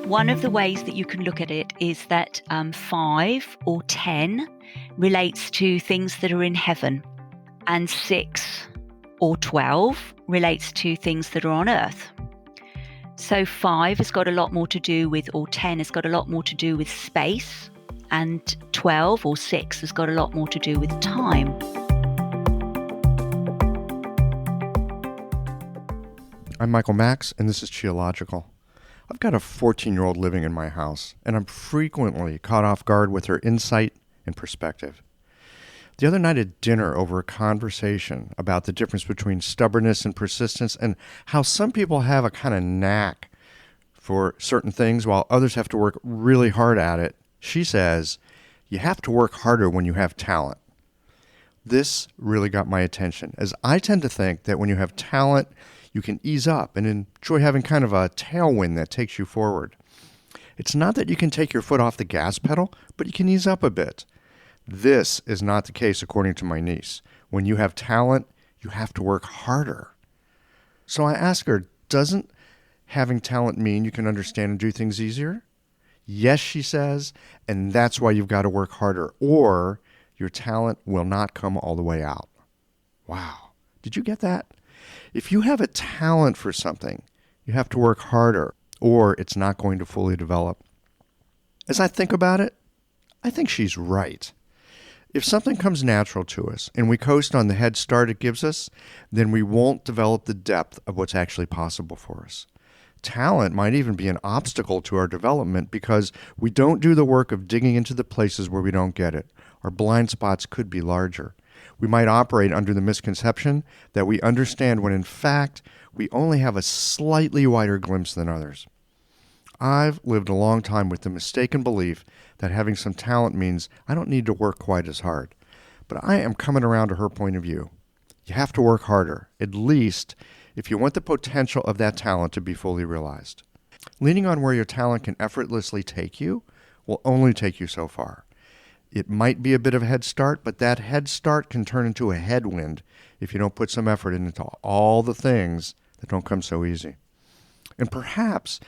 One of the ways that you can look at it is that 5 or 10 relates to things that are in heaven, and 6 or 12 relates to things that are on earth. So 5 has got a lot more to do with, or 10 has got a lot more to do with space, and 12 or 6 has got a lot more to do with time. I'm Michael Max, and this is Qiological. I've got a 14-year-old living in my house, and I'm frequently caught off guard with her insight and perspective. The other night at dinner over a conversation about the difference between stubbornness and persistence and how some people have a kind of knack for certain things while others have to work really hard at it, she says, you have to work harder when you have talent. This really got my attention, as I tend to think that when you have talent, you can ease up and enjoy having kind of a tailwind that takes you forward. It's not that you can take your foot off the gas pedal, but you can ease up a bit. This is not the case according to my niece. When you have talent, you have to work harder. So I asked her, doesn't having talent mean you can understand and do things easier? Yes, she says, and that's why you've got to work harder, or your talent will not come all the way out. Wow. Did you get that? If you have a talent for something, you have to work harder, or it's not going to fully develop. As I think about it, I think she's right. If something comes natural to us and we coast on the head start it gives us, then we won't develop the depth of what's actually possible for us. Talent might even be an obstacle to our development because we don't do the work of digging into the places where we don't get it. Our blind spots could be larger. We might operate under the misconception that we understand when in fact we only have a slightly wider glimpse than others. I've lived a long time with the mistaken belief that having some talent means I don't need to work quite as hard. But I am coming around to her point of view. You have to work harder, at least if you want the potential of that talent to be fully realized. Leaning on where your talent can effortlessly take you will only take you so far. It might be a bit of a head start, but that head start can turn into a headwind if you don't put some effort into all the things that don't come so easy. And perhaps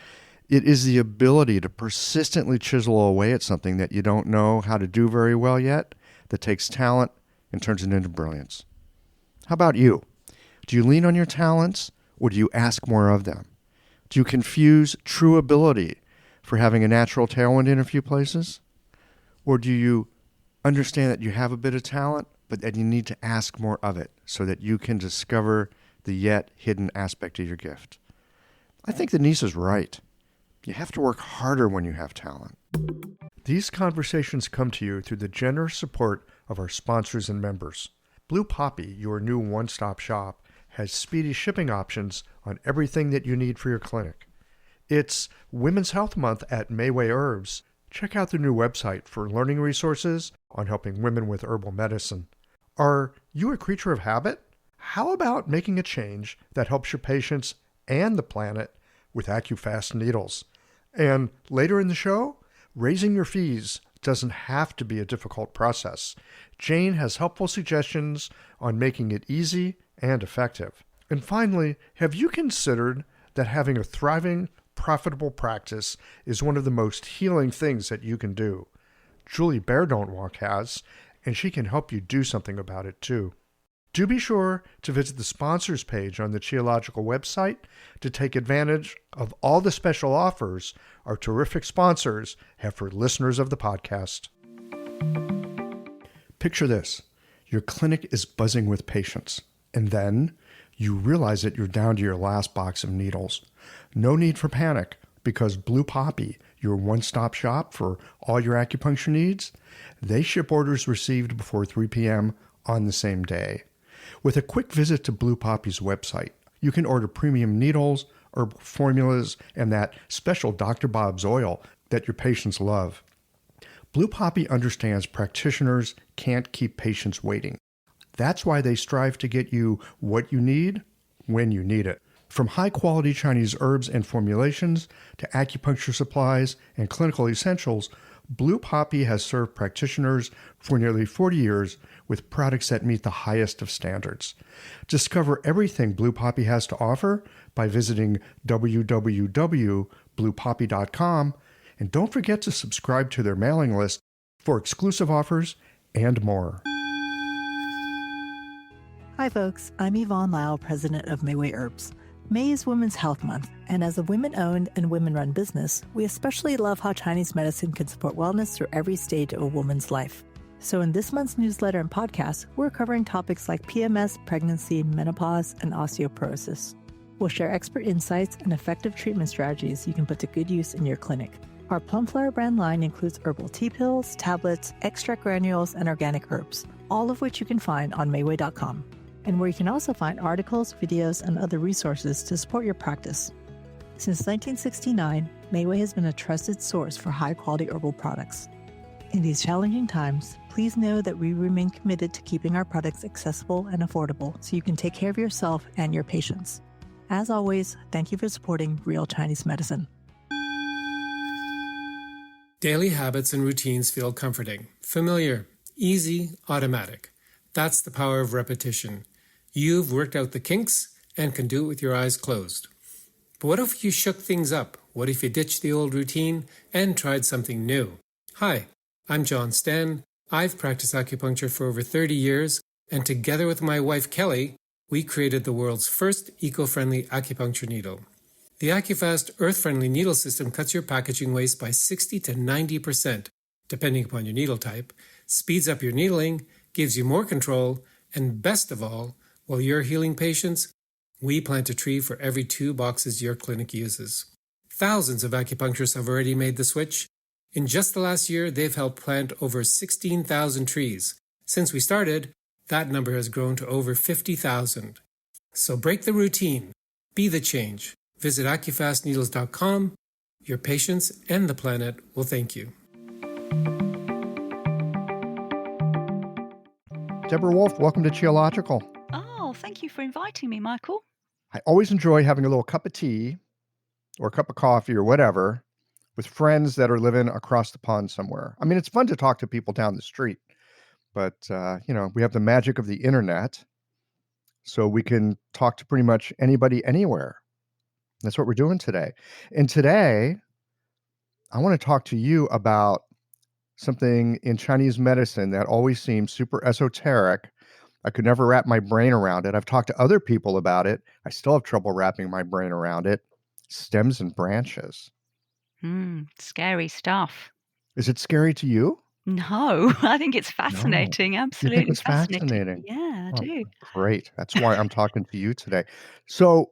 it is the ability to persistently chisel away at something that you don't know how to do very well yet that takes talent and turns it into brilliance. How about you? Do you lean on your talents, or do you ask more of them? Do you confuse true ability for having a natural tailwind in a few places? Or do you understand that you have a bit of talent, but that you need to ask more of it so that you can discover the yet hidden aspect of your gift? I think the niece is right. You have to work harder when you have talent. These conversations come to you through the generous support of our sponsors and members. Blue Poppy, your new one-stop shop, has speedy shipping options on everything that you need for your clinic. It's Women's Health Month at Mayway Herbs. Check out the new website for learning resources on helping women with herbal medicine. Are you a creature of habit? How about making a change that helps your patients and the planet with AccuFast needles? And later in the show, raising your fees doesn't have to be a difficult process. Jane has helpful suggestions on making it easy and effective. And finally, have you considered that having a thriving, profitable practice is one of the most healing things that you can do? Julie Bear Don't Walk has, and she can help you do something about it too. Do be sure to visit the sponsors page on the Qiological website to take advantage of all the special offers our terrific sponsors have for listeners of the podcast. Picture this. Your clinic is buzzing with patients, and then you realize that you're down to your last box of needles. No need for panic, because Blue Poppy, your one-stop shop for all your acupuncture needs, they ship orders received before 3 p.m. on the same day. With a quick visit to Blue Poppy's website, you can order premium needles, herbal formulas, and that special Dr. Bob's oil that your patients love. Blue Poppy understands practitioners can't keep patients waiting. That's why they strive to get you what you need when you need it. From high-quality Chinese herbs and formulations to acupuncture supplies and clinical essentials, Blue Poppy has served practitioners for nearly 40 years with products that meet the highest of standards. Discover everything Blue Poppy has to offer by visiting www.bluepoppy.com. bluepoppy.com, and don't forget to subscribe to their mailing list for exclusive offers and more. Hi, folks. I'm Yvonne Lau, president of Mayway Herbs. May is Women's Health Month, and as a women-owned and women-run business, we especially love how Chinese medicine can support wellness through every stage of a woman's life. So in this month's newsletter and podcast, we're covering topics like PMS, pregnancy, menopause, and osteoporosis. We'll share expert insights and effective treatment strategies you can put to good use in your clinic. Our Plumflower brand line includes herbal tea pills, tablets, extract granules, and organic herbs, all of which you can find on Mayway.com, and where you can also find articles, videos, and other resources to support your practice. Since 1969, Mayway has been a trusted source for high-quality herbal products. In these challenging times, please know that we remain committed to keeping our products accessible and affordable so you can take care of yourself and your patients. As always, thank you for supporting Real Chinese Medicine. Daily habits and routines feel comforting, familiar, easy, automatic. That's the power of repetition. You've worked out the kinks and can do it with your eyes closed. But what if you shook things up? What if you ditched the old routine and tried something new? Hi, I'm John Sten. I've practiced acupuncture for over 30 years, and together with my wife Kelly, we created the world's first eco-friendly acupuncture needle. The AcuFast earth-friendly needle system cuts your packaging waste by 60 to 90%, depending upon your needle type, speeds up your needling, gives you more control, and best of all, while you're healing patients, we plant a tree for every 2 boxes your clinic uses. Thousands of acupuncturists have already made the switch. In just the last year, they've helped plant over 16,000 trees. Since we started, that number has grown to over 50,000. So break the routine. Be the change. Visit acufastneedles.com. Your patients and the planet will thank you. Deborah Woolf, welcome to Geological. Oh, thank you for inviting me, Michael. I always enjoy having a little cup of tea or a cup of coffee or whatever with friends that are living across the pond somewhere. I mean, it's fun to talk to people down the street, but, we have the magic of the internet, so we can talk to pretty much anybody anywhere. That's what we're doing today. And today, I want to talk to you about something in Chinese medicine that always seems super esoteric. I could never wrap my brain around it. I've talked to other people about it. I still have trouble wrapping my brain around it. Stems and branches. Scary stuff. Is it scary to you? No, I think it's fascinating. You think Absolutely it's fascinating? Yeah, I Oh, do. great. That's why I'm talking to you today. So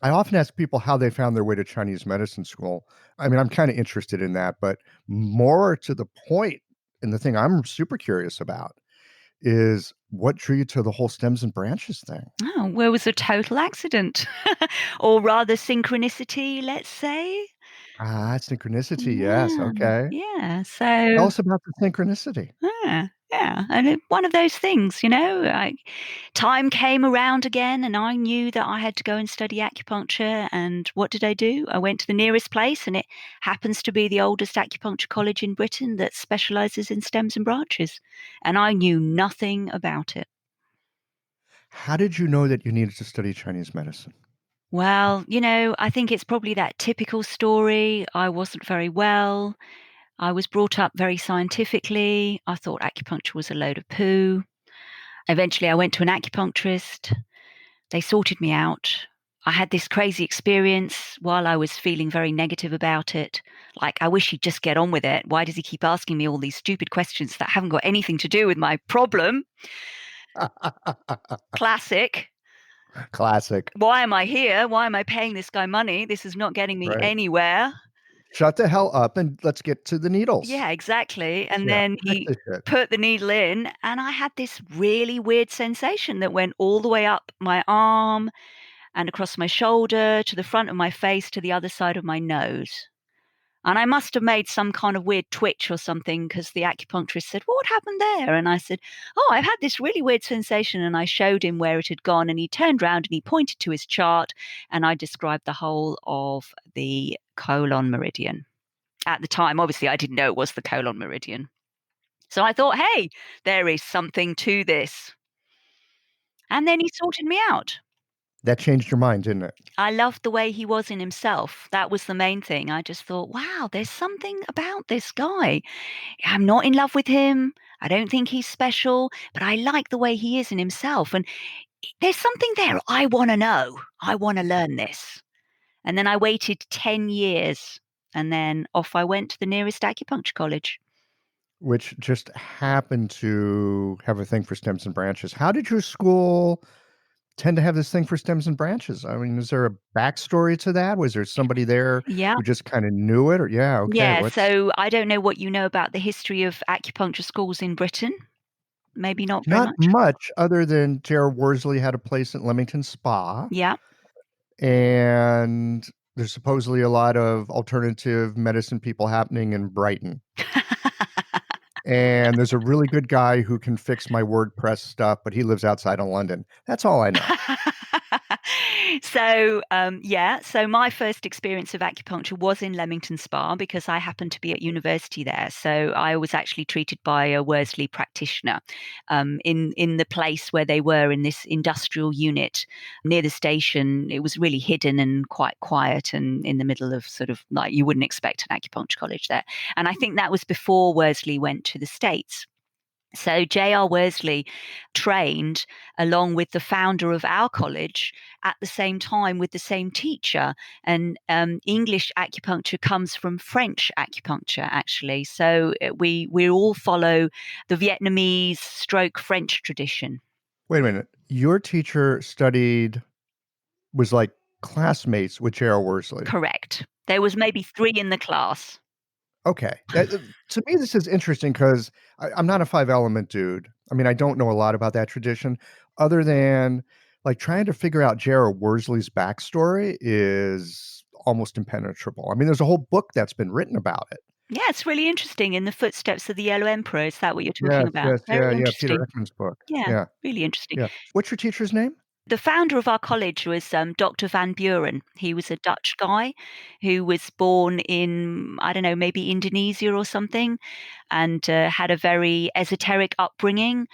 I often ask people how they found their way to Chinese medicine school. I mean, I'm kind of interested in that, but more to the point, and the thing I'm super curious about is what drew you to the whole stems and branches thing? Oh, well, it was a total accident, or rather synchronicity, let's say. Synchronicity. Yes. Yeah, Okay. yeah. Tell So, us about the synchronicity. yeah, and one of those things, time came around again, and I knew that I had to go and study acupuncture. And what did I do? I went to the nearest place, and it happens to be the oldest acupuncture college in Britain that specializes in stems and branches. And I knew nothing about it. How did you know that you needed to study Chinese medicine? Well, I think it's probably that typical story. I wasn't very well. I was brought up very scientifically. I thought acupuncture was a load of poo. Eventually, I went to an acupuncturist. They sorted me out. I had this crazy experience while I was feeling very negative about it. Like, I wish he'd just get on with it. Why does he keep asking me all these stupid questions that haven't got anything to do with my problem? Classic. Classic. Why am I here? Why am I paying this guy money? This is not getting me Right. anywhere. Shut the hell up and let's get to the needles. Yeah, exactly. And Yeah, then heck he this shit. put the needle in, and I had this really weird sensation that went all the way up my arm and across my shoulder to the front of my face to the other side of my nose. And I must have made some kind of weird twitch or something, because the acupuncturist said, "Well, what happened there?" And I said, "Oh, I've had this really weird sensation." And I showed him where it had gone, and he turned round and he pointed to his chart, and I described the whole of the colon meridian. At the time, obviously, I didn't know it was the colon meridian. So I thought, hey, there is something to this. And then he sorted me out. That changed your mind, didn't it? I loved the way he was in himself. That was the main thing. I just thought, wow, there's something about this guy. I'm not in love with him. I don't think he's special, but I like the way he is in himself. And there's something there. I want to know. I want to learn this. And then I waited 10 years and then off I went to the nearest acupuncture college. Which just happened to have a thing for stems and branches. How did your school tend to have this thing for stems and branches? I mean, is there a backstory to that? Was there somebody there Yeah. who just kinda knew it? Or yeah, okay, Yeah. what's So I don't know what you know about the history of acupuncture schools in Britain. Maybe not very not much. much other than J.R. Worsley had a place at Leamington Spa, Yeah. and there's supposedly a lot of alternative medicine people happening in Brighton. And there's a really good guy who can fix my WordPress stuff, but he lives outside of London. That's all I know. So my first experience of acupuncture was in Leamington Spa because I happened to be at university there. So I was actually treated by a Worsley practitioner in the place where they were in this industrial unit near the station. It was really hidden and quite quiet and in the middle of sort of like you wouldn't expect an acupuncture college there. And I think that was before Worsley went to the States. So J.R. Worsley trained along with the founder of our college at the same time with the same teacher. And English acupuncture comes from French acupuncture, actually. So we all follow the Vietnamese stroke French tradition. Wait a minute. Your teacher was like classmates with J.R. Worsley. Correct. There was maybe 3 in the class. Okay. To me, this is interesting because I'm not a five element dude. I mean, I don't know a lot about that tradition other than like trying to figure out J.R. Worsley's backstory is almost impenetrable. I mean, there's a whole book that's been written about it. Yeah, it's really interesting. In the footsteps of the Yellow Emperor. Is that what you're talking Yes, about? yes, Very yeah, Peter interesting. Ekman's book. Yeah, Yeah, really interesting. yeah. What's your teacher's name? The founder of our college was Dr. Van Buren. He was a Dutch guy who was born in, I don't know, maybe Indonesia or something, and had a very esoteric upbringing.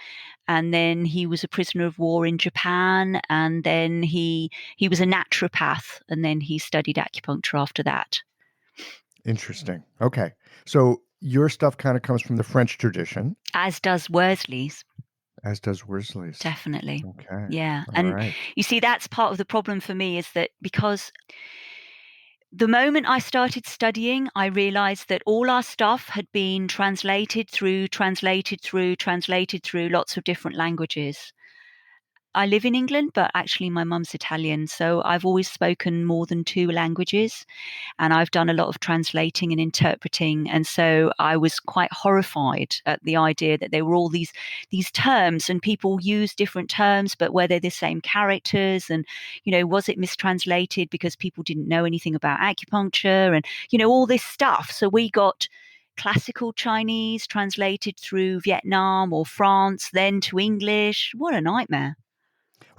And then he was a prisoner of war in Japan, and then he was a naturopath, and then he studied acupuncture after that. Interesting. Okay. So your stuff kind of comes from the French tradition, As does Worsley's. as does Worsley's. Definitely. Okay. Yeah. All And right. you see, that's part of the problem for me is that because the moment I started studying, I realized that all our stuff had been translated through lots of different languages. I live in England, but actually my mum's Italian, so I've always spoken more than 2 languages, and I've done a lot of translating and interpreting, and so I was quite horrified at the idea that there were all these terms and people use different terms, but were they the same characters? And, was it mistranslated because people didn't know anything about acupuncture and, all this stuff. So we got classical Chinese translated through Vietnam or France, then to English. What a nightmare.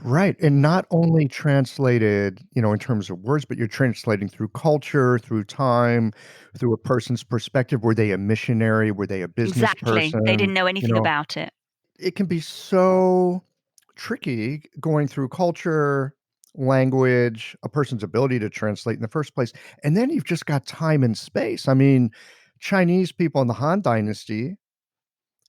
Right, and not only translated, in terms of words, but you're translating through culture, through time, through a person's perspective. Were they a missionary? Were they a business Exactly. They person? didn't know anything about it. It can be so tricky going through culture, language, a person's ability to translate in the first place, and then you've just got time and space. I mean, Chinese people in the Han Dynasty,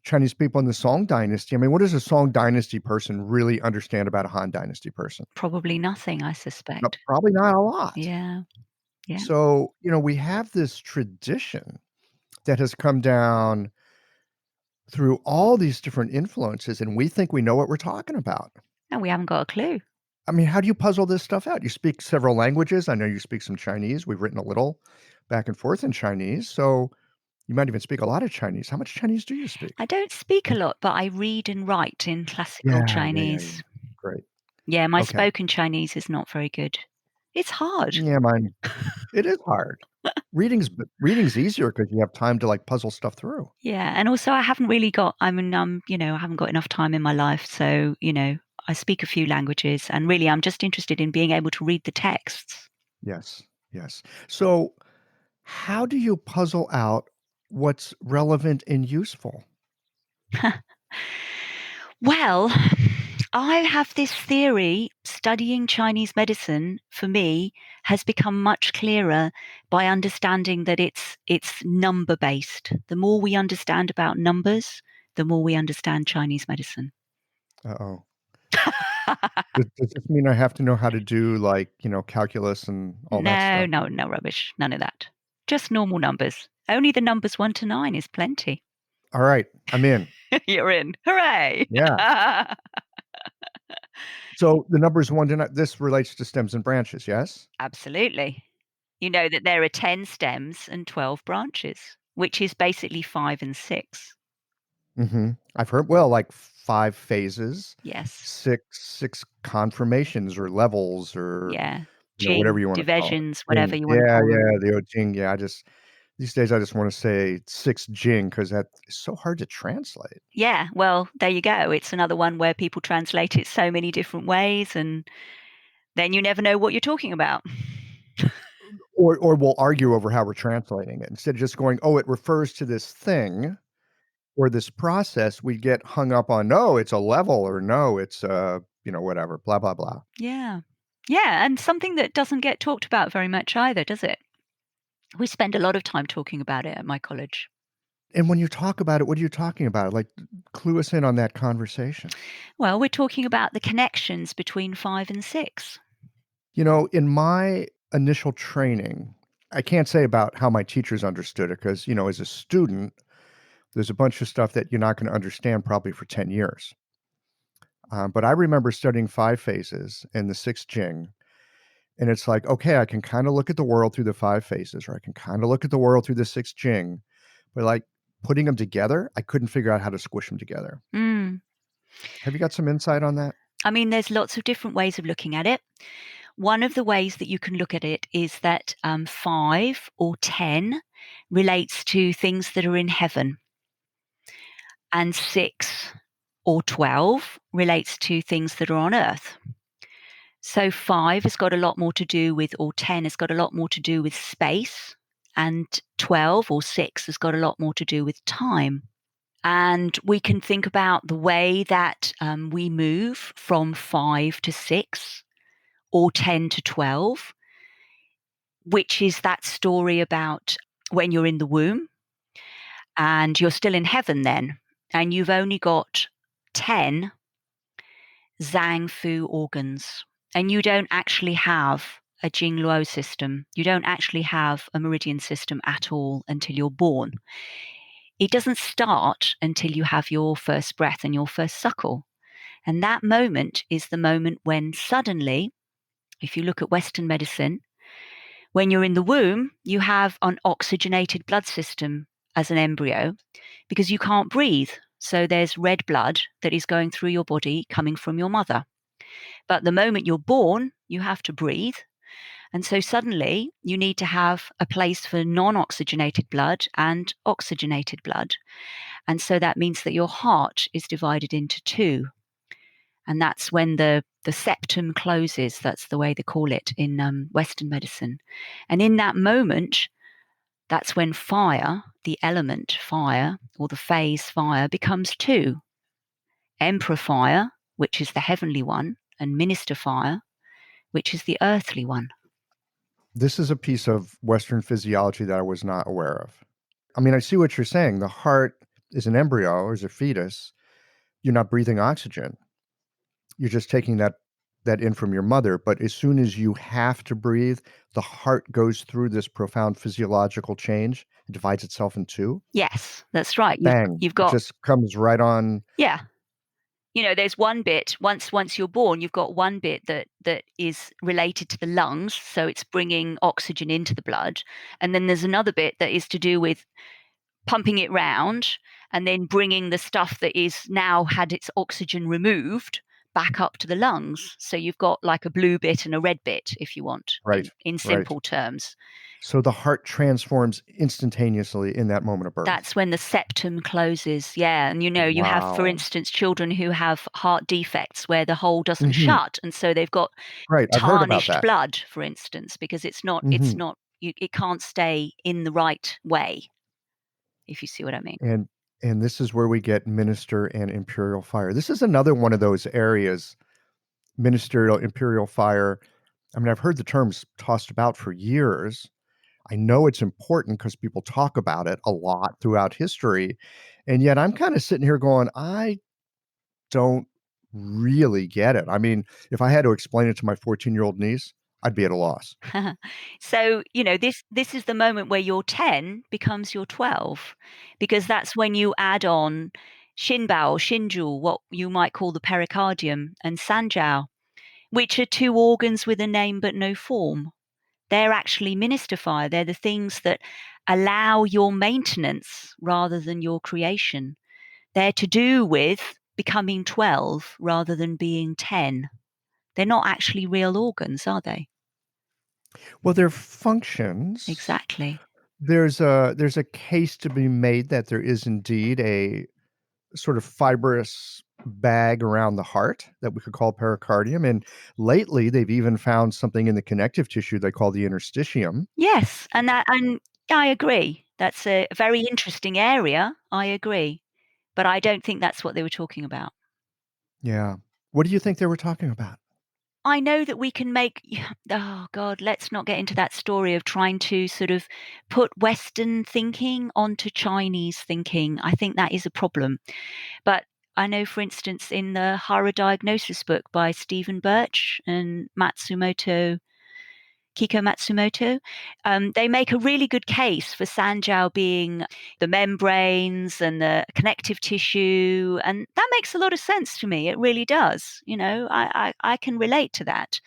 Chinese people in the Song Dynasty. I mean, what does a Song Dynasty person really understand about a Han Dynasty person? Probably nothing, I No, suspect. probably not a lot. Yeah. Yeah. So, we have this tradition that has come down through all these different influences, and we think we know what we're talking about. No, we haven't got a clue. I mean, how do you puzzle this stuff out? You speak several languages. I know you speak some Chinese. We've written a little back and forth in Chinese. So you might even speak a lot of Chinese. How much Chinese do you speak? I don't speak a lot, but I read and write in classical Yeah. Chinese. Great. Yeah, my Okay. spoken Chinese is not very good. It's hard. Yeah, mine. It is hard. Reading's easier because you have time to like puzzle stuff through. Yeah, and also I haven't really got I haven't got enough time in my life, so, I speak a few languages and really I'm just interested in being able to read the texts. Yes. Yes. So how do you puzzle out what's relevant and useful? Well, I have this theory, studying Chinese medicine for me has become much clearer by understanding that it's number based. The more we understand about numbers, the more we understand Chinese medicine. Uh-oh. Does this mean I have to know how to do, like, calculus and all that No, stuff? no rubbish. None of that. Just normal numbers. Only the numbers 1 to 9 is plenty. All right, I'm in. You're in. Hooray! Yeah. So the numbers 1 to 9, this relates to stems and branches, yes? Absolutely. You know that there are 10 stems and 12 branches, which is basically 5 and 6. I've heard, well, like 5 phases, Yes. 6 conformations or levels or, Yeah. whatever Jing, you wanna call it. divisions, whatever you wanna Yeah, call them. yeah, the old Jing, yeah, these days I just wanna say 6 Jing because that is so hard to translate. Yeah, well, there you go. It's another one where people translate it so many different ways, and then you never know what you're talking about. Or we'll argue over how we're translating it. Instead of just going, "Oh, it refers to this thing or this process," we get hung up on, "No, it's a level," or, "No, it's, whatever, blah, blah, blah." Yeah. Yeah, and something that doesn't get talked about very much either, does it? We spend a lot of time talking about it at my college. And when you talk about it, what are you talking about? Like, clue us in on that conversation. Well, we're talking about the connections between 5 and 6. In my initial training, I can't say about how my teachers understood it because, as a student, there's a bunch of stuff that you're not gonna understand probably for 10 years. But I remember studying 5 phases and the 6 Jing, and it's like, okay, I can kinda look at the world through the 5 phases, or I can kinda look at the world through the 6 Jing, but, like, putting them together, I couldn't figure out how to squish them together. Mm. Have you got some insight on that? I mean, there's lots of different ways of looking at it. One of the ways that you can look at it is that 5 or 10 relates to things that are in heaven, and 6 or 12 relates to things that are on earth. So 5 has got a lot more to do with, or 10 has got a lot more to do with space, and 12 or 6 has got a lot more to do with time. And we can think about the way that we move from 5 to 6 or 10 to 12, which is that story about when you're in the womb and you're still in heaven then, and you've only got 10 Zhang Fu organs, and you don't actually have a Jingluo system. You don't actually have a meridian system at all until you're born. It doesn't start until you have your first breath and your first suckle. And that moment is the moment when suddenly, if you look at Western medicine, when you're in the womb, you have an oxygenated blood system as an embryo because you can't breathe. So there's red blood that is going through your body coming from your mother. But the moment you're born, you have to breathe. And so suddenly you need to have a place for non-oxygenated blood and oxygenated blood. And so that means that your heart is divided into 2. And that's when the septum closes. That's the way they call it in Western medicine. And in that moment, that's when fire, the element fire, or the phase fire, becomes 2. Emperor fire, which is the heavenly one, and minister fire, which is the earthly one. This is a piece of Western physiology that I was not aware of. I mean, I see what you're saying. The heart is an embryo or is a fetus. You're not breathing oxygen. You're just taking that in from your mother. But as soon as you have to breathe, the heart goes through this profound physiological change. It divides itself in 2. Yes, that's right. Bang. You've It got, just comes right on. yeah. There's one bit, once you're born, you've got one bit that is related to the lungs, so it's bringing oxygen into the blood. And then there's another bit that is to do with pumping it round and then bringing the stuff that is now had its oxygen removed back up to the lungs. So you've got like a blue bit and a red bit, if you want, Right, in right. simple terms. So the heart transforms instantaneously in that moment of birth. That's when the septum closes. Yeah. And you have, for Wow. instance, children who have heart defects where the hole doesn't Mhm. shut. And so they've got Right, I've heard about tarnished that. blood, for instance, because it's not, Mhm. it can't stay in the right way, if you see what I mean. And And this is where we get minister and imperial fire. This is another one of those areas, ministerial, imperial fire. I mean, I've heard the terms tossed about for years. I know it's important because people talk about it a lot throughout history. And yet I'm kind of sitting here going, I don't really get it. I mean, if I had to explain it to my 14-year-old niece, I'd be at a loss. So, this is the moment where your 10 becomes your 12, because that's when you add on Shinbao, Shinju, what you might call the pericardium, and Sanjiao, which are two organs with a name but no form. They're actually minister fire. They're the things that allow your maintenance rather than your creation. They're to do with becoming 12 rather than being 10. They're not actually real organs, are they? Well, their functions. Exactly. There's a case to be made that there is indeed a sort of fibrous bag around the heart that we could call pericardium. And lately, they've even found something in the connective tissue they call the interstitium. Yes, and I agree. That's a very interesting area. I agree. But I don't think that's what they were talking about. Yeah. What do you think they were talking about? I know that we can make oh God, let's not get into that story of trying to sort of put Western thinking onto Chinese thinking. I think that is a problem. But I know, for instance, in the Hara Diagnosis book by Stephen Birch and Kiko Matsumoto, they make a really good case for Sanjiao being the membranes and the connective tissue. And that makes a lot of sense to me. It really does. I can relate to that.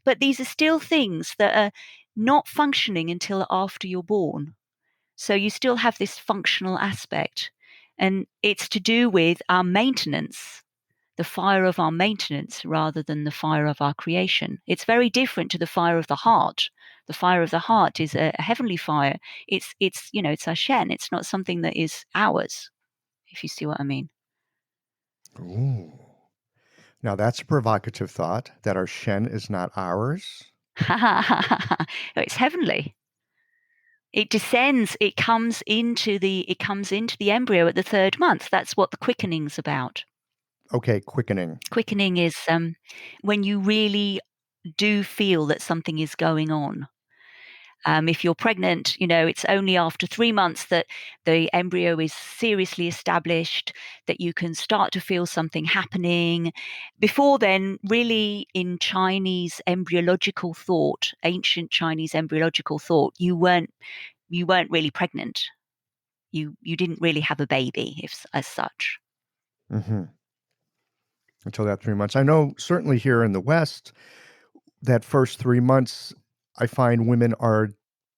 But these are still things that are not functioning until after you're born. So you still have this functional aspect. And it's to do with our maintenance, the fire of our maintenance rather than the fire of our creation. It's very different to the fire of the heart. The fire of the heart is a heavenly fire. It's our Shen. It's not something that is ours, if you see what I mean. Ooh. Now, that's a provocative thought that our Shen is not ours. It's heavenly. It descends, it comes into the embryo at the 3rd month. That's what the quickening's about. Okay, quickening. Quickening is when you really do feel that something is going on. If you're pregnant, it's only after 3 months that the embryo is seriously established, that you can start to feel something happening. Before then, really in Chinese embryological thought, ancient Chinese embryological thought, you weren't really pregnant. You didn't really have a baby as such. Mm-hmm. Until that 3 months. I know certainly here in the West, that first 3 months, I find women are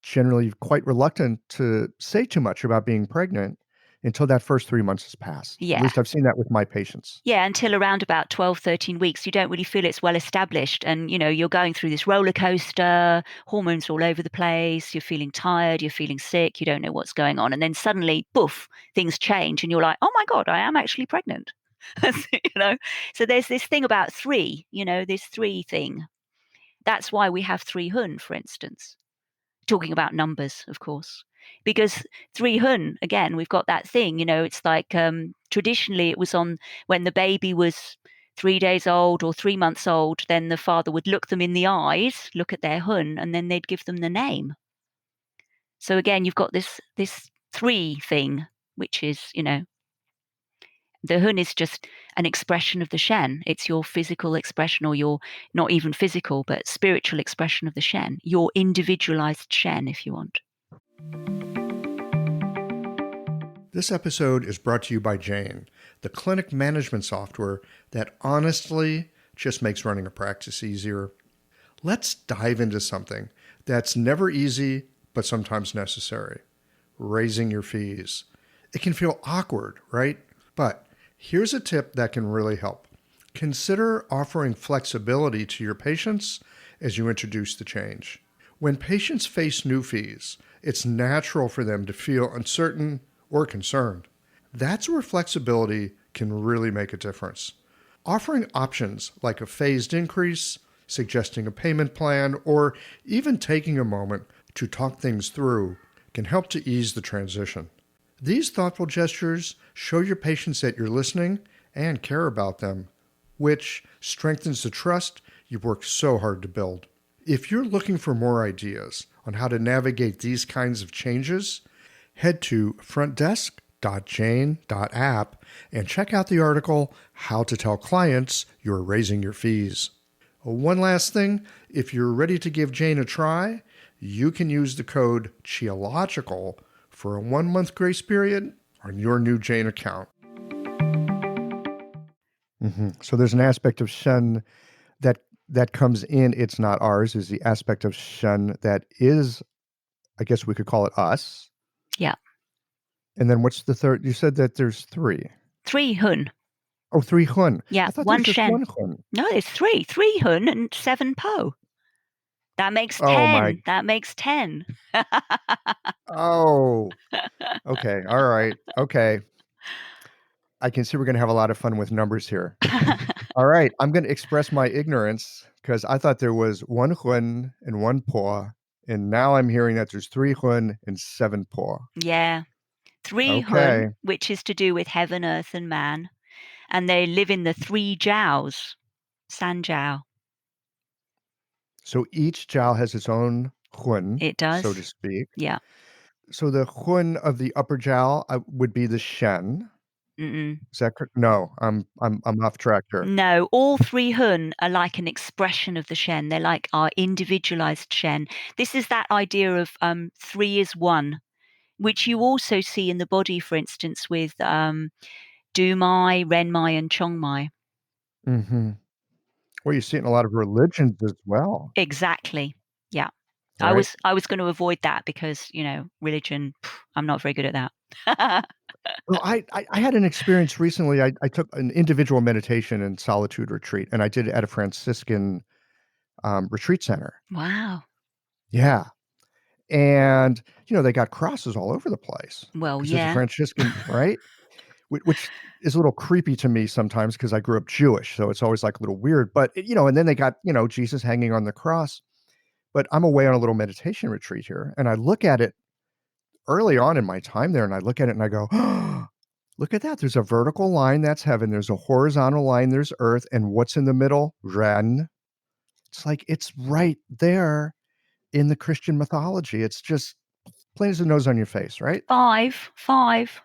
generally quite reluctant to say too much about being pregnant until that first 3 months has passed. At Yeah. least I've seen that with my patients. Yeah, until around about 12, 13 weeks, you don't really feel it's well established. And, you're going through this roller coaster, hormones all over the place, you're feeling tired, you're feeling sick, you don't know what's going on. And then suddenly, poof, things change and you're like, oh my God, I am actually pregnant. So there's this thing about 3, this 3 thing. That's why we have 3 Hun, for instance. Talking about numbers, of course. Because 3 Hun, again, we've got that thing, it's like traditionally it was on when the baby was 3 days old or 3 months old, then the father would look them in the eyes, look at their Hun, and then they'd give them the name. So again, you've got this 3 thing, which is, the Hun is just an expression of the Shen. It's your physical expression, or your not even physical, but spiritual expression of the Shen, your individualized Shen, if you want. This episode is brought to you by Jane, the clinic management software that honestly just makes running a practice easier. Let's dive into something that's never easy, but sometimes necessary: raising your fees. It can feel awkward, right? But here's a tip that can really help. Consider offering flexibility to your patients as you introduce the change. When patients face new fees, it's natural for them to feel uncertain or concerned. That's where flexibility can really make a difference. Offering options like a phased increase, suggesting a payment plan, or even taking a moment to talk things through can help to ease the transition. These thoughtful gestures show your patients that you're listening and care about them, which strengthens the trust you've worked so hard to build. If you're looking for more ideas on how to navigate these kinds of changes, head to frontdesk.jane.app and check out the article, How to Tell Clients You're Raising Your Fees. One last thing, if you're ready to give Jane a try, you can use the code CHIOLOGICAL for a 1-month grace period on your new Jane account. So there's an aspect of Shun that comes in, it's not ours, is the aspect of Shun that is, I guess we could call it us. Yeah. And then what's the third? You said that there's 3. 3 Hun. Oh, 3 Hun. Yeah, I thought 1 there was just Shen. 1 Hun. No, there's 3. 3 Hun and 7 Po. That makes 10. Oh, my. That makes 10. Oh. Okay. All right. Okay. I can see we're going to have a lot of fun with numbers here. All right. I'm going to express my ignorance because I thought there was 1 Hun and 1 Po. And now I'm hearing that there's 3 Hun and 7 Po. Yeah. 3 Okay. Hun, which is to do with heaven, earth, and man. And they live in the 3 Jiaos, San Jiao. So each Jiao has its own Hun, It does. so to speak. Yeah. So the Hun of the upper Jiao would be the Shen. Mm-mm. Is that correct? No, I'm off track here. No, all 3 Hun are like an expression of the Shen. They're like our individualized Shen. This is that idea of 3 is 1, which you also see in the body, for instance, with Du-mai, Ren-mai, and Chong-mai. Mm-hmm. Well, you see it in a lot of religions as well. Exactly. Yeah. Right? I was going to avoid that because, religion, I'm not very good at that. Well, I had an experience recently. I took an individual meditation and solitude retreat, and I did it at a Franciscan retreat center. Wow. Yeah. And, they got crosses all over the place. Well, Because there's a yeah. Franciscan, right? Which is a little creepy to me sometimes because I grew up Jewish. So it's always like a little weird. But, and then they got, Jesus hanging on the cross. But I'm away on a little meditation retreat here. And I look at it early on in my time there, and I look at it and I go, oh, look at that. There's a vertical line, that's heaven. There's a horizontal line, there's earth. And what's in the middle? Ren. It's like, it's right there in the Christian mythology. It's just plain as the nose on your face, right? 5. 5.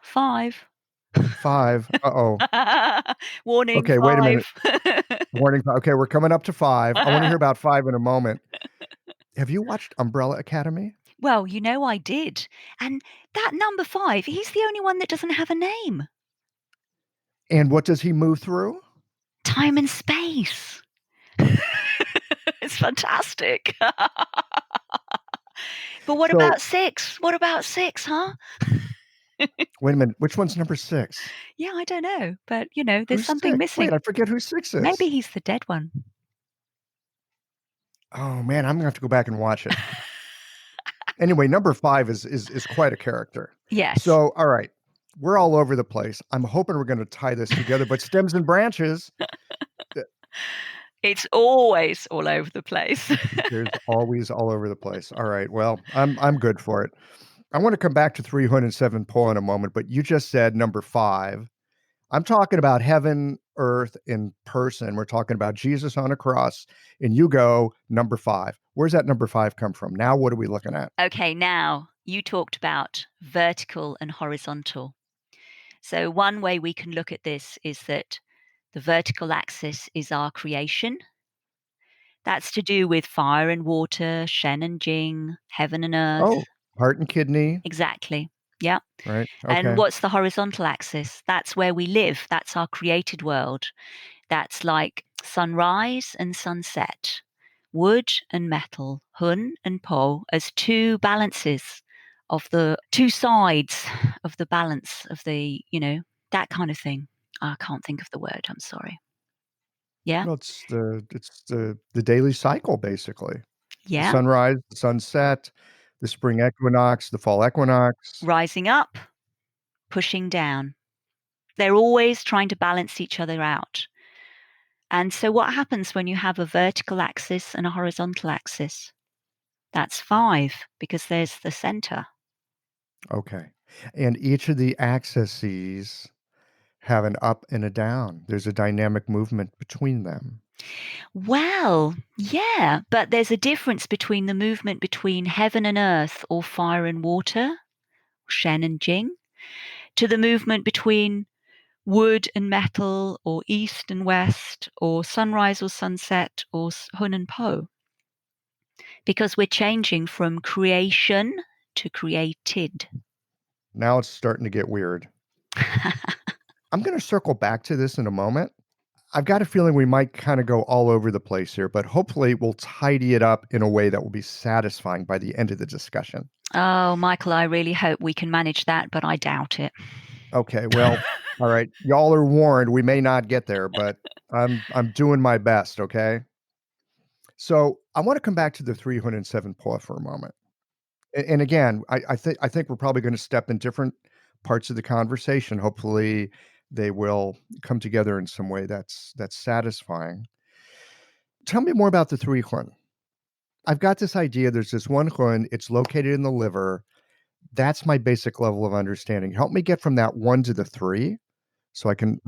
Uh-oh. Warning. Okay, 5. wait a minute. Warning. Okay, we're coming up to 5. I want to hear about 5 in a moment. Have you watched Umbrella Academy? Well, I did. And that number 5, he's the only one that doesn't have a name. And what does he move through? Time and space. It's fantastic. But what about 6? What about 6, huh? Wait a minute. Which one's number 6? Yeah, I don't know. But, there's Who's something 6? missing. Wait, I forget who 6 is. Maybe he's the dead one. Oh, man, I'm going to have to go back and watch it. Anyway, number 5 is quite a character. Yes. So, all right. We're all over the place. I'm hoping we're going to tie this together, but stems and branches. It's always all over the place. There's always all over the place. All right. Well, I'm good for it. I want to come back to 3 Hun and 7 Po in a moment, but you just said number 5. I'm talking about heaven, earth in person. We're talking about Jesus on a cross, and you go number 5. Where's that number 5 come from? Now, what are we looking at? Okay, now you talked about vertical and horizontal. So one way we can look at this is that the vertical axis is our creation. That's to do with fire and water, Shen and Jing, heaven and earth. Oh, heart and kidney. Exactly. Yeah. Right. Okay. And what's the horizontal axis? That's where we live. That's our created world. That's like sunrise and sunset, wood and metal, Hun and Po as 2 balances of the 2 sides of the balance of the, that kind of thing. I can't think of the word. I'm sorry. Yeah. Well, it's the daily cycle, basically. Yeah. The sunrise, the sunset, the spring equinox, the fall equinox. Rising up, pushing down. They're always trying to balance each other out. And so what happens when you have a vertical axis and a horizontal axis? That's 5 because there's the center. Okay. And each of the axes have an up and a down. There's a dynamic movement between them. Well, yeah, but there's a difference between the movement between heaven and earth, or fire and water, Shen and Jing, to the movement between wood and metal, or east and west, or sunrise or sunset, or Hun and Po. Because we're changing from creation to created. Now it's starting to get weird. I'm going to circle back to this in a moment. I've got a feeling we might kind of go all over the place here, but hopefully we'll tidy it up in a way that will be satisfying by the end of the discussion. Oh, Michael, I really hope we can manage that, but I doubt it. Okay, well, all right. Y'all are warned. We may not get there, but I'm doing my best, okay? So I want to come back to the 3 Hun and 7 Po for a moment. And again, I think we're probably going to step in different parts of the conversation. Hopefully they will come together in some way that's satisfying. Tell me more about the 3 Hun. I've got this idea. There's this one Hun. It's located in the liver. That's my basic level of understanding. Help me get from that 1 to the 3 so I can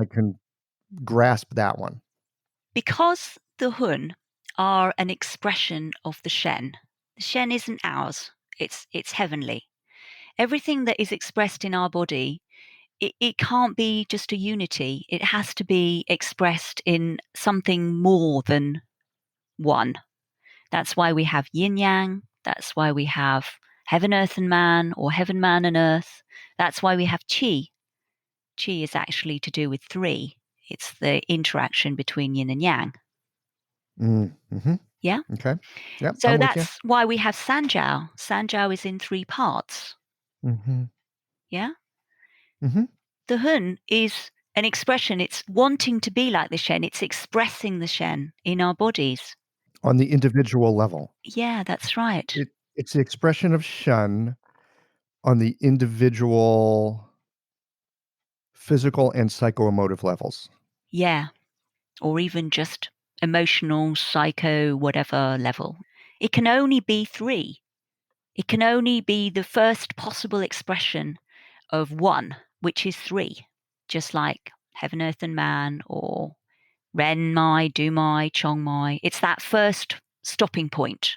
grasp that one. Because the Hun are an expression of the Shen. The Shen isn't ours. It's heavenly. Everything that is expressed in our body, it can't be just a unity. It has to be expressed in something more than one. That's why we have yin yang. That's why we have heaven, earth, and man, or heaven, man, and earth. That's why we have qi. Qi is actually to do with 3. It's the interaction between yin and yang. Mm-hmm. Yeah. Okay. Yep. So I'm with you. that's why we have Sanjiao. Sanjiao is in 3 parts. Mm-hmm. Yeah. Mm-hmm. The Hun is an expression. It's wanting to be like the Shen. It's expressing the Shen in our bodies. On the individual level. Yeah, that's right. It's the expression of Shen on the individual physical and psychoemotive levels. Yeah. Or even just emotional, psycho, whatever level. It can only be 3. It can only be the first possible expression of 1, which is 3. Just like heaven, earth, and man, or Ren Mai, Du Mai, Chong Mai. It's that first stopping point.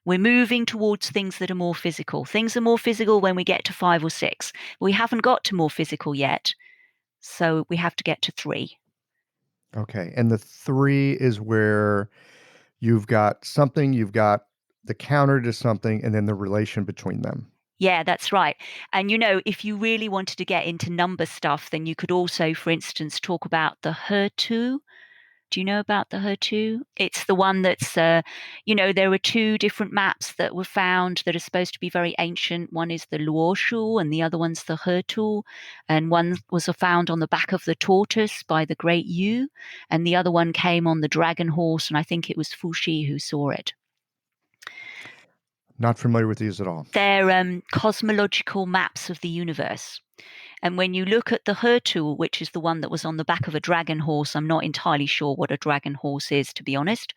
We're moving towards things that are more physical. Things are more physical when we get to 5 or 6. We haven't got to more physical yet, so we have to get to 3. Okay. And the 3 is where you've got something, you've got the counter to something, and then the relation between them. Yeah, that's right. And if you really wanted to get into number stuff, then you could also, for instance, talk about the He. Do you know about the He? It's the one that's, there are 2 different maps that were found that are supposed to be very ancient. One is the Luoshu and the other one's the He. And one was found on the back of the tortoise by the great Yu. And the other one came on the dragon horse. And I think it was Fuxi who saw it. Not familiar with these at all. They're cosmological maps of the universe. And when you look at the He, which is the one that was on the back of a dragon horse, I'm not entirely sure what a dragon horse is, to be honest.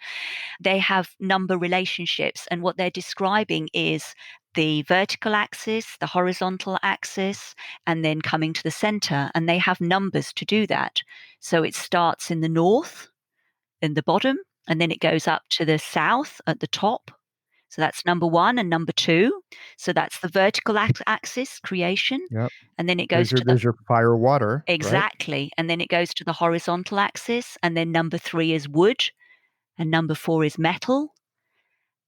They have number relationships. And what they're describing is the vertical axis, the horizontal axis, and then coming to the center. And they have numbers to do that. So it starts in the north, in the bottom, and then it goes up to the south at the top. So that's number 1 and number 2. So that's the vertical axis, creation. Yep. And then it goes there's your fire, water. Exactly. Right? And then it goes to the horizontal axis. And then number 3 is wood. And number 4 is metal.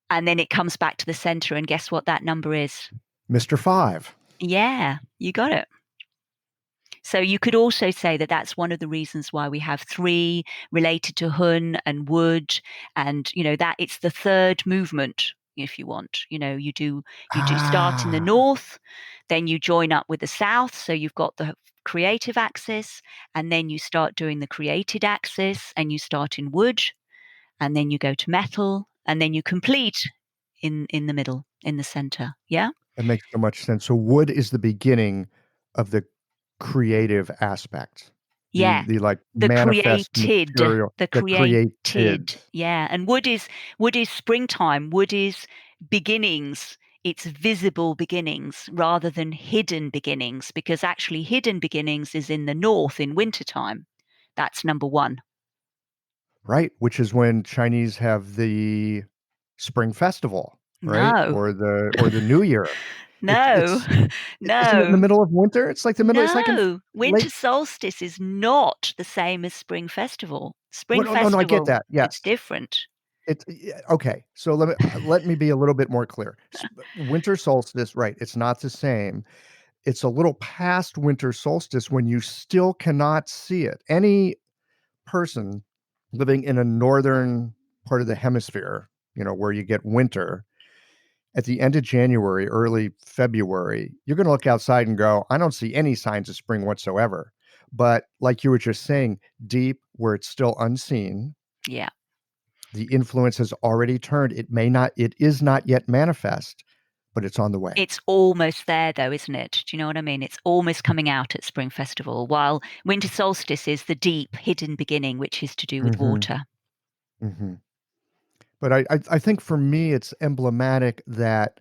And then it comes back to the center. And guess what that number is? Mr. 5. Yeah, you got it. So you could also say that that's one of the reasons why we have 3 related to Hun and wood. And, that it's the 3rd movement. If you want, you do start in the north, then you join up with the south. So you've got the creative axis, and then you start doing the created axis, and you start in wood, and then you go to metal, and then you complete in the middle, in the center. Yeah. That makes so much sense. So wood is the beginning of the creative aspect. Yeah, the manifest created material, the created. Yeah, and wood is springtime. Wood is beginnings. it's visible beginnings rather than hidden beginnings, because actually hidden beginnings is in the north in wintertime. That's number one. Right, which is when Chinese have the Spring Festival, right? No, Or the New Year. no, Isn't it in the no, middle of winter? It's like the middle, it's like in no. Winter late. solstice is not the same as Spring Festival. Spring Well, no, I get Festival, that. it's Yes. different. It's yeah, okay. So let me be a little bit more clear. Winter solstice, right? It's not the same. It's a little past winter solstice when you still cannot see it. Any person living in a northern part of the hemisphere, where you get winter at the end of January, early February, you're going to look outside and go, I don't see any signs of spring whatsoever. But like you were just saying, deep where it's still unseen, Yeah. the influence has already turned. It is not yet manifest, but it's on the way. It's almost there, though, isn't it? Do you know what I mean? It's almost coming out at Spring Festival, while winter solstice is the deep, hidden beginning, which is to do with hmm water. hmm But I think for me, it's emblematic that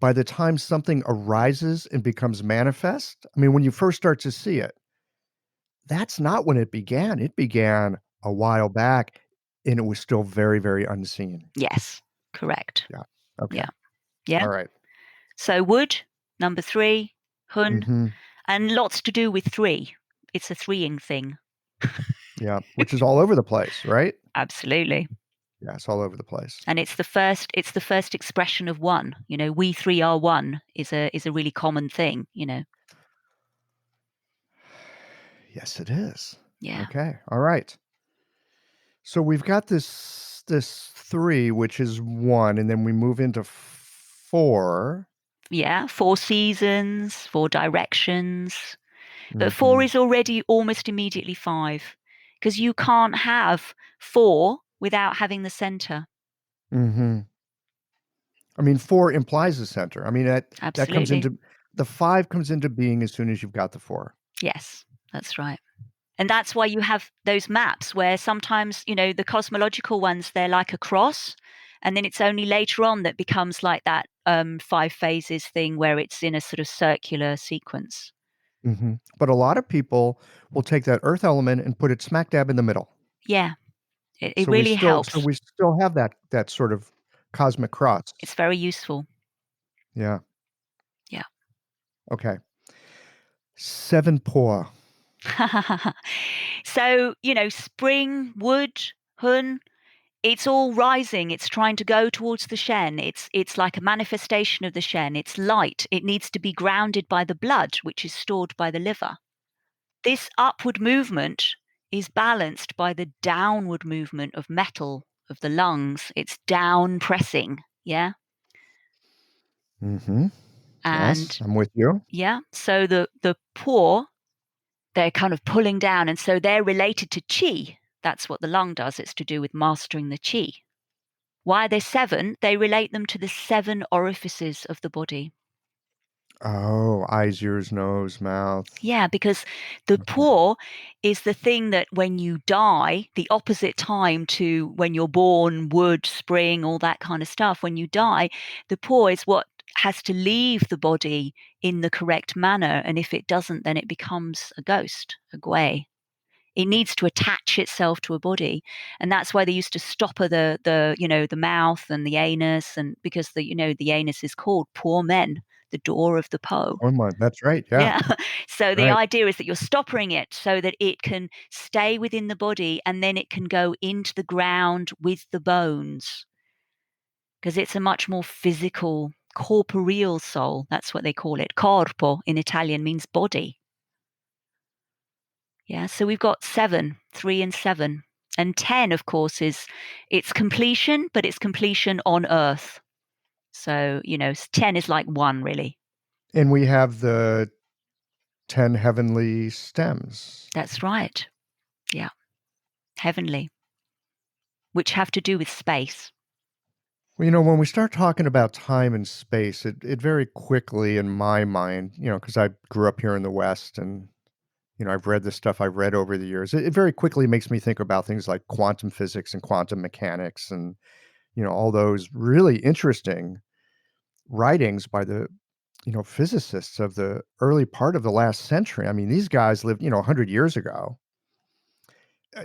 by the time something arises and becomes manifest, I mean, when you first start to see it, that's not when it began. It began a while back and it was still very, very unseen. Yes, correct. Yeah. Okay. Yeah. Yeah. All right. So wood, number 3, Hun, Mm-hmm. and lots to do with 3. It's a threeing thing. Yeah. Which is all over the place, right? Absolutely. Yeah. It's all over the place. And it's the first expression of one. We 3 are one is a really common thing, Yes, it is. Yeah. Okay. All right. So we've got this 3, which is 1, and then we move into 4. Yeah, 4 seasons, 4 directions. But 4 Mhm. is already almost immediately 5, because you can't have 4 without having the center. Mhm. I mean, 4 implies a center. I mean, that comes Absolutely. into the 5 comes into being as soon as you've got the 4. Yes, that's right. And that's why you have those maps where sometimes, the cosmological ones, they're like a cross. And then it's only later on that becomes like that 5 phases thing where it's in a sort of circular sequence. Mhm. But a lot of people will take that earth element and put it smack dab in the middle. Yeah, it So we really still so helps. we still have that sort of cosmic cross. It's very useful. Yeah. Yeah. Okay. 7 Po. So, spring, wood, Hun, it's all rising. It's trying to go towards the Shen. It's like a manifestation of the Shen. It's light. It needs to be grounded by the blood, which is stored by the liver. This upward movement is balanced by the downward movement of metal of the lungs. It's down pressing. Yeah. Mhm. Yes, And I'm with you. yeah, so the Po, they're kind of pulling down, and so they're related to qi. That's what the lung does. It's to do with mastering the qi. Why are they 7? They relate them to the 7 orifices of the body. Oh, eyes, ears, nose, mouth. Yeah, because the Okay. Po is the thing that when you die, the opposite time to when you're born, wood, spring, all that kind of stuff. When you die, the Po is what has to leave the body in the correct manner. And if it doesn't, then it becomes a ghost, a gwei. It needs to attach itself to a body, and that's why they used to stopper the mouth and the anus, and because the anus is called poor men, the door of the Po. Oh my, that's right. Yeah. Yeah. So the Right. idea is that you're stoppering it so that it can stay within the body, and then it can go into the ground with the bones, because it's a much more physical, corporeal soul. That's what they call it. Corpo in Italian means body. Yeah, so we've got 7, 3 and 7. And 10, of course, it's completion, but it's completion on earth. So, 10 is like 1, really. And we have the 10 heavenly stems. That's right. Yeah. Heavenly, which have to do with space. Well, when we start talking about time and space, it very quickly in my mind, because I grew up here in the West and, I've read the stuff I've read over the years. It very quickly makes me think about things like quantum physics and quantum mechanics and, all those really interesting writings by the physicists of the early part of the last century. I mean, these guys lived 100 years ago.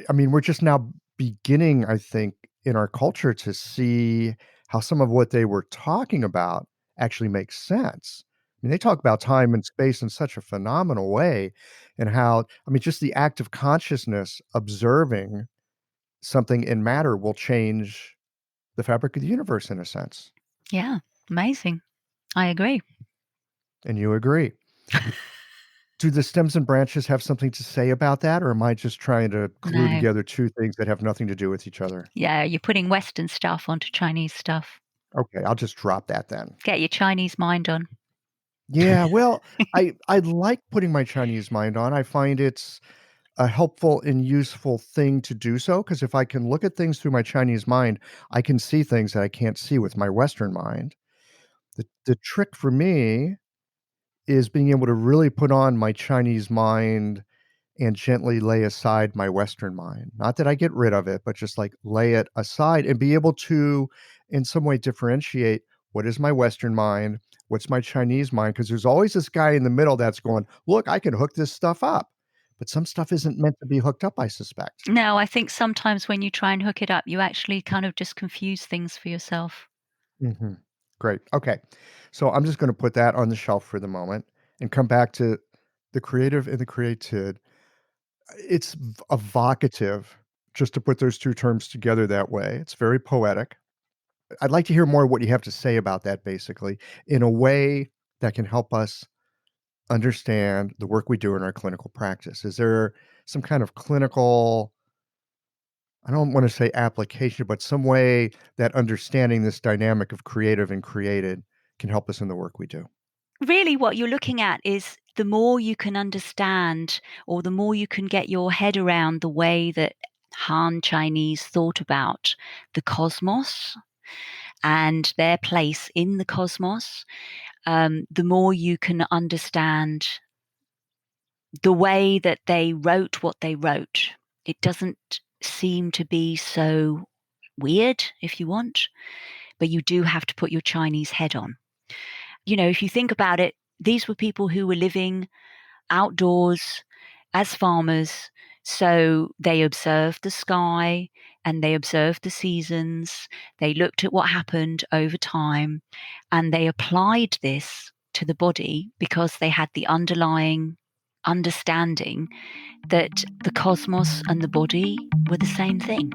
I mean, we're just now beginning, I think, in our culture to see how some of what they were talking about actually makes sense. I mean, they talk about time and space in such a phenomenal way, and how, I mean, just the act of consciousness observing something in matter will change the fabric of the universe in a sense. Yeah, amazing. I agree. And you agree. Do the stems and branches have something to say about that, or am I just trying to glue No. together two things that have nothing to do with each other? Yeah, you're putting Western stuff onto Chinese stuff. Okay, I'll just drop that then. Get your Chinese mind on. Yeah, well, I like putting my Chinese mind on. I find it's a helpful and useful thing to do so, because if I can look at things through my Chinese mind, I can see things that I can't see with my Western mind. The trick for me is being able to really put on my Chinese mind and gently lay aside my Western mind. Not that I get rid of it, but just like lay it aside and be able to, in some way, differentiate what is my Western mind, what's my Chinese mind, because there's always this guy in the middle that's going, look, I can hook this stuff up. But some stuff isn't meant to be hooked up, I suspect. No, I think sometimes when you try and hook it up, you actually kind of just confuse things for yourself. Mhm. Great. Okay. So I'm just going to put that on the shelf for the moment and come back to the creative and the created. It's evocative just to put those two terms together that way. It's very poetic. I'd like to hear more what you have to say about that, basically, in a way that can help us understand the work we do in our clinical practice. Is there some kind of clinical, I don't want to say application, but some way that understanding this dynamic of creative and created can help us in the work we do? Really, what you're looking at is the more you can understand, or the more you can get your head around the way that Han Chinese thought about the cosmos and their place in the cosmos, the more you can understand the way that they wrote what they wrote. It doesn't seem to be so weird, if you want, but you do have to put your Chinese head on. If you think about it, these were people who were living outdoors as farmers. So they observed the sky and they observed the seasons. They looked at what happened over time and they applied this to the body because they had the underlying understanding that the cosmos and the body were the same thing.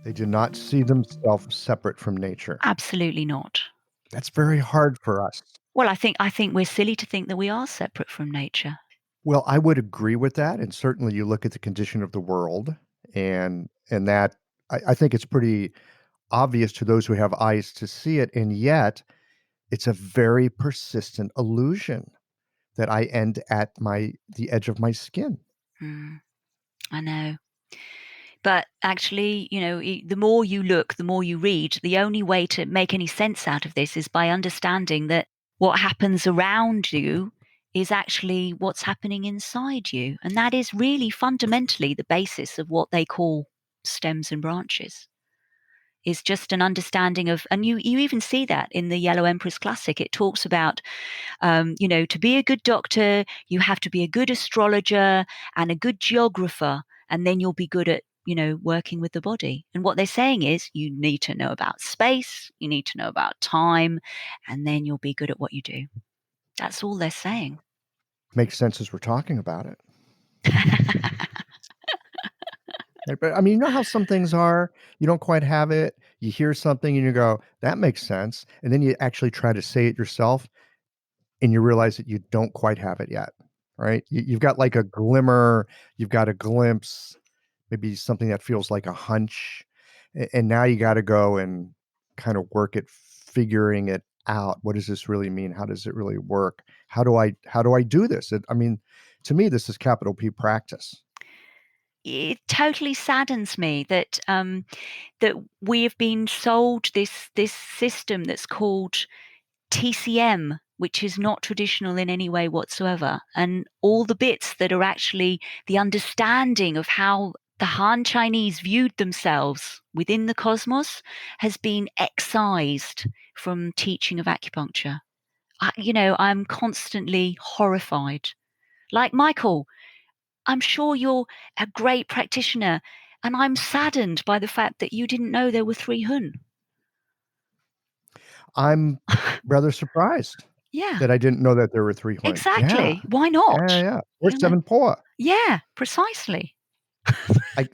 They did not see themselves separate from nature. Absolutely not. That's very hard for us. Well, I think we're silly to think that we are separate from nature. Well, I would agree with that, and certainly you look at the condition of the world, and that I think it's pretty obvious to those who have eyes to see it, and yet it's a very persistent illusion that I end at the edge of my skin. I know. But actually, the more you look, the more you read, the only way to make any sense out of this is by understanding that what happens around you is actually what's happening inside you. And that is really fundamentally the basis of what they call stems and branches. Is just an understanding of, and you even see that in the Yellow Empress Classic. It talks about, to be a good doctor, you have to be a good astrologer and a good geographer, and then you'll be good at, working with the body. And what they're saying is you need to know about space, you need to know about time, and then you'll be good at what you do. That's all they're saying. Makes sense as we're talking about it. Right, but, I mean, you know how some things are, you don't quite have it, you hear something and you go, "That makes sense," and then you actually try to say it yourself, and you realize that you don't quite have it yet, right? You've got, like, a glimmer, you've got a glimpse, maybe something that feels like a hunch, and now you gotta go and kinda work at figuring it out. What does this really mean? How does it really work? How do I do this? I mean, to me, this is capital P practice. It totally saddens me that we have been sold this system that's called TCM, which is not traditional in any way whatsoever. And all the bits that are actually the understanding of how the Han Chinese viewed themselves within the cosmos has been excised from teaching of acupuncture. I'm constantly horrified. Like Michael, I'm sure you're a great practitioner, and I'm saddened by the fact that you didn't know there were 3 Hun. I'm rather surprised Yeah, that I didn't know that there were 3 Hun. Yeah. exactly. Why not? Yeah. Or You know? 7 Po. Yeah, precisely. I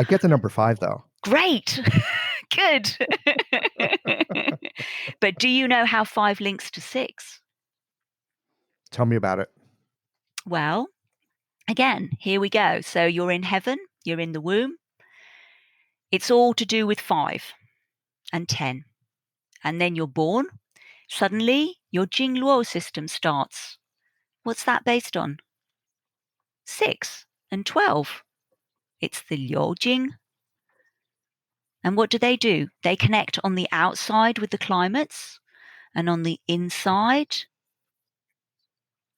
get the number 5, though. Great. Good. But do you know how 5 links to 6? Tell me about it. Well, again, here we go. So you're in heaven, you're in the womb. It's all to do with 5 and 10. And then you're born. Suddenly, your Jing Luo system starts. What's that based on? 6 and 12. It's the Liu Jing. And what do? They connect on the outside with the climates, and on the inside,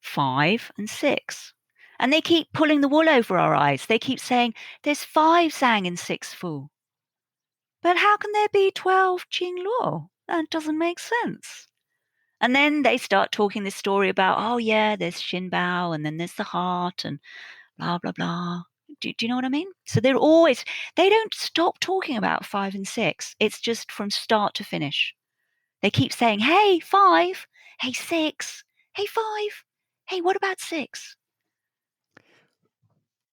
5 and 6. And they keep pulling the wool over our eyes. They keep saying, there's 5 Zhang and 6 Fu. But how can there be 12 Jing Luo? That doesn't make sense. And then they start talking this story about, oh yeah, there's Xin Bao, and then there's the heart, and blah, blah, blah. Do you know what I mean? So they don't stop talking about 5 and 6. It's just from start to finish. They keep saying, hey, 5, hey, 6, hey, 5, hey, what about 6?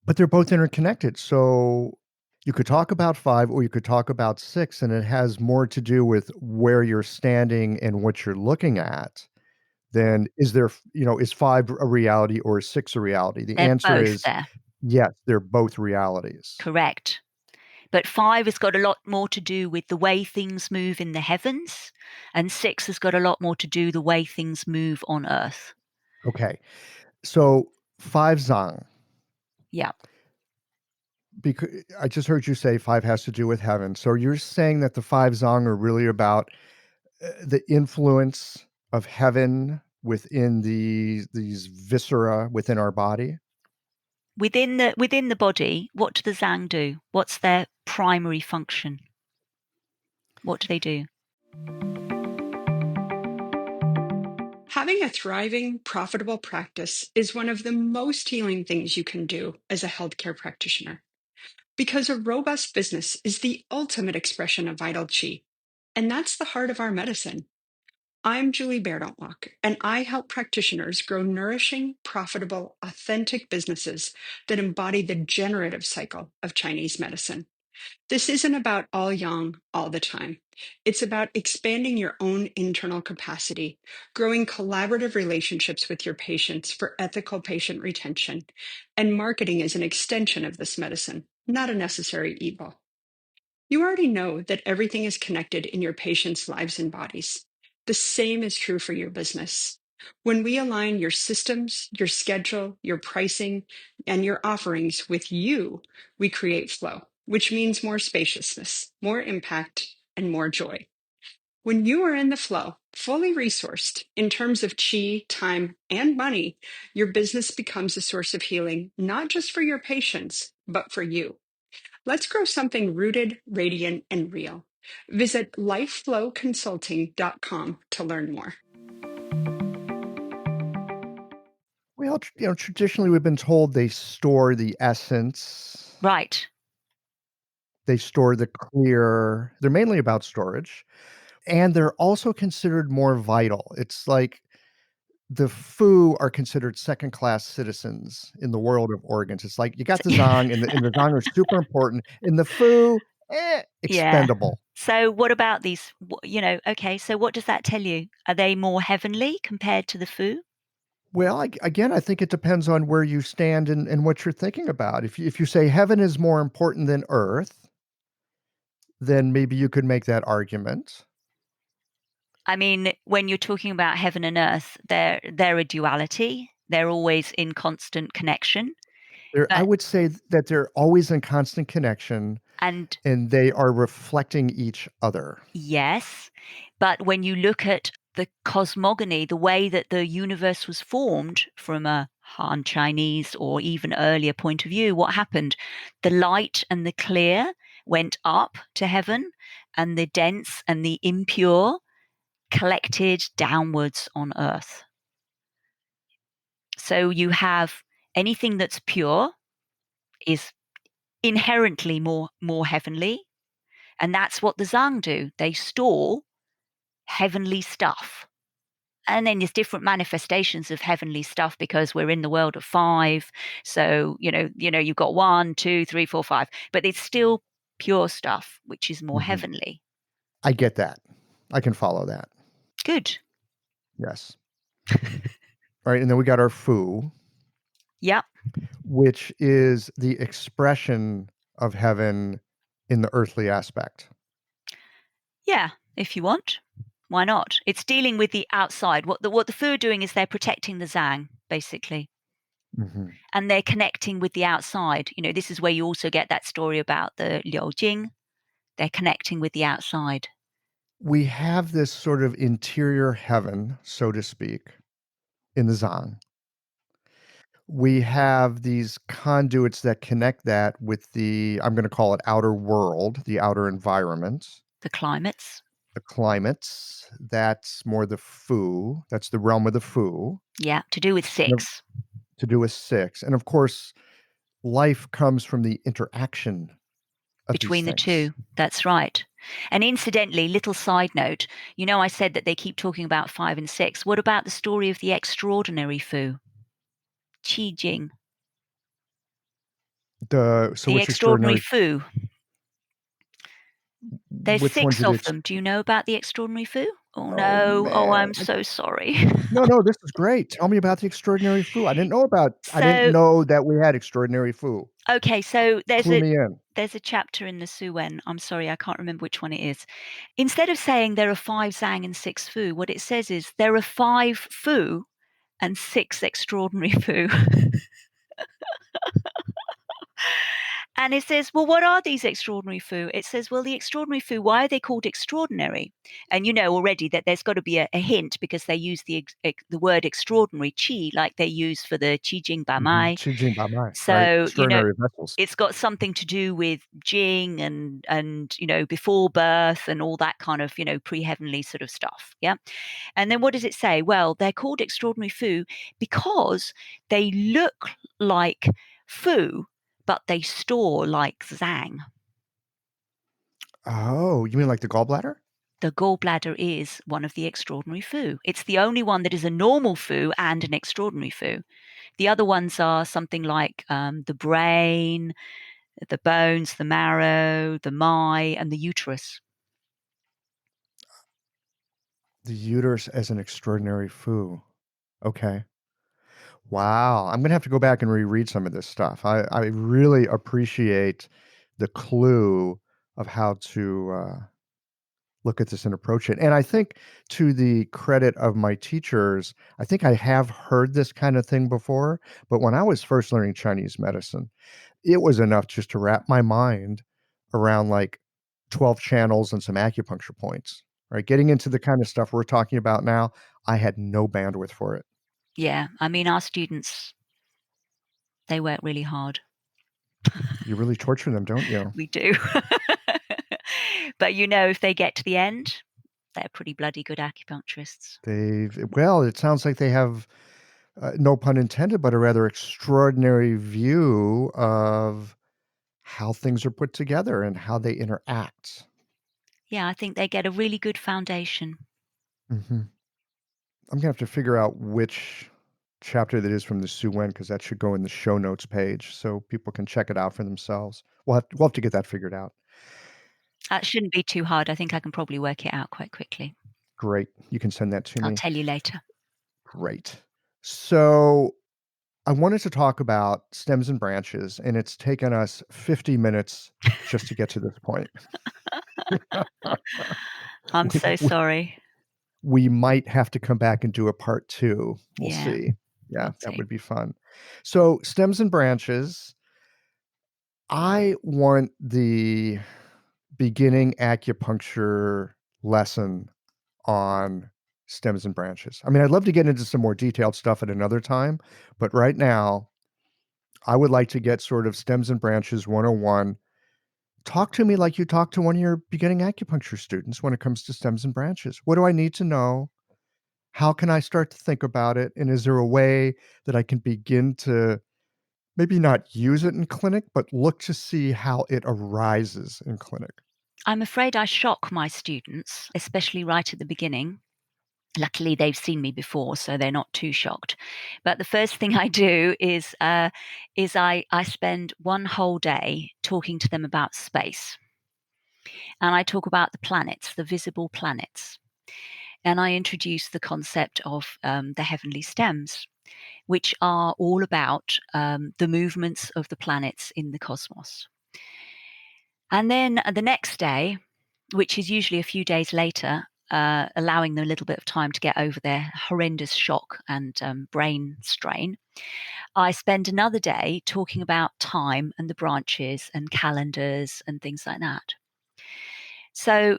But they're both interconnected. So you could talk about 5 or you could talk about 6, and it has more to do with where you're standing and what you're looking at than is 5 a reality or is 6 a reality? The They're answer both is there. yes, they're both realities. Correct. But 5 has got a lot more to do with the way things move in the heavens, and 6 has got a lot more to do the way things move on Earth. Okay. So 5 Zhang. Yeah. Because I just heard you say 5 has to do with heaven. So you're saying that the 5 Zhang are really about the influence of heaven within these viscera within our body? Within the body, what do the Zhang do? What's their primary function? What do they do? Having a thriving, profitable practice is one of the most healing things you can do as a healthcare practitioner. Because a robust business is the ultimate expression of vital qi. And that's the heart of our medicine. I'm Julie Bairdontlock, and I help practitioners grow nourishing, profitable, authentic businesses that embody the generative cycle of Chinese medicine. This isn't about all yang all the time. It's about expanding your own internal capacity, growing collaborative relationships with your patients for ethical patient retention, and marketing as an extension of this medicine, not a necessary evil. You already know that everything is connected in your patients' lives and bodies. The same is true for your business. When we align your systems, your schedule, your pricing, and your offerings with you, we create flow, which means more spaciousness, more impact, and more joy. When you are in the flow, fully resourced in terms of chi, time, and money, your business becomes a source of healing, not just for your patients, but for you. Let's grow something rooted, radiant, and real. Visit lifeflowconsulting.com to learn more. Well, traditionally we've been told they store the essence. Right. They store the clear. They're mainly about storage. And they're also considered more vital. It's like the Fu are considered second-class citizens in the world of organs. It's like you got the Zhang, and the Zhang are super important, and the Fu, Yeah. expendable. So what about these, okay, so what does that tell you? Are they more heavenly compared to the Fu? Well, again, I think it depends on where you stand and what you're thinking about. If you say heaven is more important than earth, then maybe you could make that argument. I mean, when you're talking about heaven and earth, they're a duality. They're always in constant connection. I But would say that they're always in constant connection, and and they are reflecting each other. yes, but when you look at the cosmogony, the way that the universe was formed from a Han Chinese or even earlier point of view, what happened? The light and the clear went up to heaven, and the dense and the impure collected downwards on earth. So you have anything that's pure is inherently more heavenly, and that's what the Zhang do. They store heavenly stuff. And then there's different manifestations of heavenly stuff because we're in the world of five. So, you've got 1, 2, 3, 4, 5, but it's still pure stuff, which is more heavenly. I get that. I can follow that. Good. Yes. All right. And then we got our Fu, Yep. which is the expression of heaven in the earthly aspect. Yeah, if you want. Why not? It's dealing with the outside. What the Fu are doing is they're protecting the Zhang, basically. And they're connecting with the outside. This is where you also get that story about the Liu Jing. They're connecting with the outside. We have this sort of interior heaven, so to speak, in the Zhang. We have these conduits that connect that with I'm going to call it outer world, the outer environment. The climates. The climates, that's more the Fu. That's the realm of the Fu. Yeah, to do with 6. To do with 6. And of course, life comes from the interaction of between the these two. That's right. And incidentally, little side note, I said that they keep talking about 5 and 6. What about the story of the extraordinary Fu? Qi Jing. The extraordinary Fu. There's which 6 of them. Do you know about the extraordinary Fu? Oh, no. man. Oh, I'm so sorry. No, this is great. Tell me about the extraordinary Fu. I didn't know that we had extraordinary Fu. Okay, so Clue me in. there's a chapter in the Su Wen. I'm sorry, I can't remember which one it is. Instead of saying there are 5 Zhang and 6 Fu, what it says is there are 5 Fu and 6 extraordinary Fu. And it says, well, what are these extraordinary Fu? It says, well, the extraordinary Fu, why are they called extraordinary? And you know already that there's got to be a hint because they use the word extraordinary, qi, like they use for the qi jing ba mai. Qi jing ba mai. So, right. Extraordinary vessels. It's got something to do with jing and before birth and all that kind of, pre-heavenly sort of stuff. Yeah. And then what does it say? Well, they're called extraordinary Fu because they look like Fu, but they store like Zhang. Oh, you mean like the gallbladder? The gallbladder is one of the extraordinary Fu. It's the only one that is a normal Fu and an extraordinary Fu. The other ones are something like the brain, the bones, the marrow, the mai, and the uterus. The uterus as an extraordinary Fu. Okay. Wow. I'm going to have to go back and reread some of this stuff. I really appreciate the clue of how to look at this and approach it. And I think to the credit of my teachers, I think I have heard this kind of thing before, but when I was first learning Chinese medicine, it was enough just to wrap my mind around like 12 channels and some acupuncture points, right? Getting into the kind of stuff we're talking about now, I had no bandwidth for it. Yeah, I mean, our students, they work really hard. You really torture them, don't you? We do. But if they get to the end, they're pretty bloody good acupuncturists. Well, it sounds like they have, no pun intended, but a rather extraordinary view of how things are put together and how they interact. Yeah, I think they get a really good foundation. Mm-hmm. I'm going to have to figure out which chapter that is from the Su Wen because that should go in the show notes page so people can check it out for themselves. We'll have to get that figured out. That shouldn't be too hard. I think I can probably work it out quite quickly. Great. You can send that to me. I'll tell you later. Great. So I wanted to talk about stems and branches, and it's taken us 50 minutes just to get to this point. I'm so sorry. We might have to come back and do a part 2. We'll Yeah. see. Yeah, that would be fun. So stems and branches, I want the beginning acupuncture lesson on stems and branches? I mean, I'd love to get into some more detailed stuff at another time, but right now, I would like to get sort of stems and branches 101. Talk to me like you talk to one of your beginning acupuncture students when it comes to stems and branches. What do I need to know? How can I start to think about it? And is there a way that I can begin to maybe not use it in clinic, but look to see how it arises in clinic? I'm afraid I shock my students, especially right at the beginning. Luckily, they've seen me before, so they're not too shocked. But the first thing I do is I spend one whole day talking to them about space, and I talk about the planets, the visible planets, and I introduce the concept of the heavenly stems, which are all about the movements of the planets in the cosmos. And then the next day, which is usually a few days later, allowing them a little bit of time to get over their horrendous shock and brain strain, I spend another day talking about time and the branches and calendars and things like that. So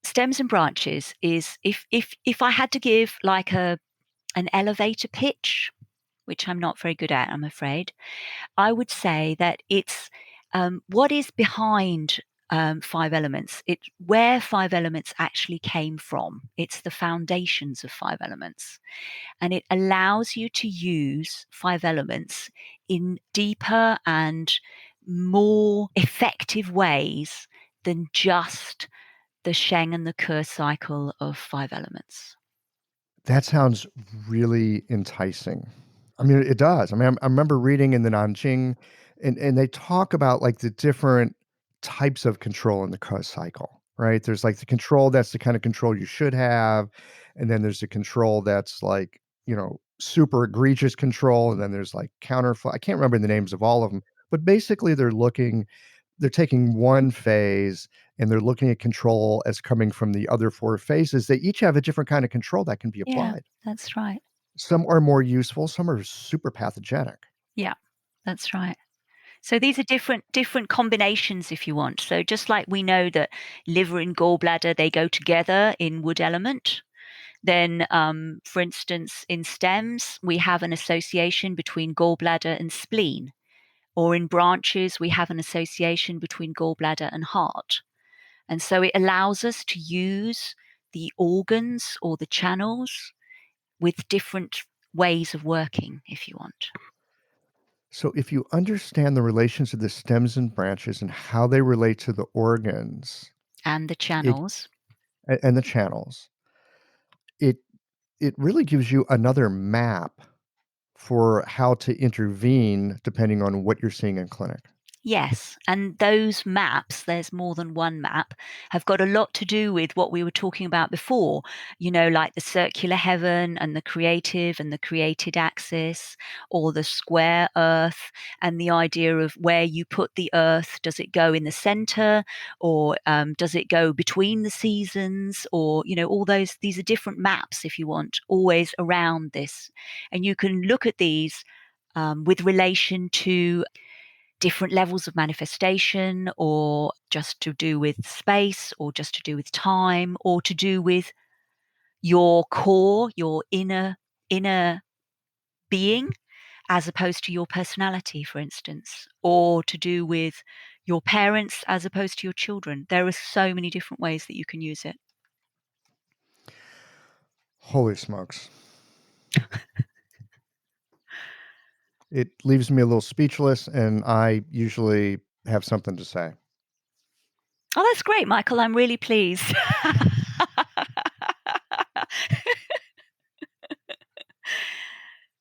stems and branches is if I had to give like an elevator pitch, which I'm not very good at, I'm afraid, I would say that it's what is behind five elements. It's where five elements actually came from. It's the foundations of five elements. And it allows you to use five elements in deeper and more effective ways than just the Sheng and the Ke cycle of five elements. That sounds really enticing. I mean, it does. I mean, I remember reading in the Nanjing, and they talk about like the different types of control in the cause cycle, right? There's like the control that's the kind of control you should have, and then there's the control that's like, super egregious control, and then there's like counterflow. I can't remember the names of all of them, but basically they're taking one phase and they're looking at control as coming from the other four phases. They each have a different kind of control that can be Yeah, applied. that's right. Some are more useful, some are super pathogenic. Yeah, that's right. So these are different combinations if you want. So just like we know that liver and gallbladder, they go together in wood element, then for instance, in stems, we have an association between gallbladder and spleen, or in branches, we have an association between gallbladder and heart. And so it allows us to use the organs or the channels with different ways of working, if you want. So if you understand the relations of the stems and branches and how they relate to the organs, And the it channels. and the channels, it it really gives you another map for how to intervene depending on what you're seeing in clinic. Yes, and those maps, there's more than one map, have got a lot to do with what we were talking about before, like the circular heaven and the creative and the created axis, or the square earth, and the idea of where you put the earth. Does it go in the center, or does it go between the seasons, or, all these are different maps, if you want, always around this. And you can look at these with relation to different levels of manifestation, or just to do with space, or just to do with time, or to do with your core, your inner being, as opposed to your personality, for instance, or to do with your parents as opposed to your children. There are so many different ways that you can use it. Holy smokes. It leaves me a little speechless, and I usually have something to say. Oh, that's great, Michael. I'm really pleased.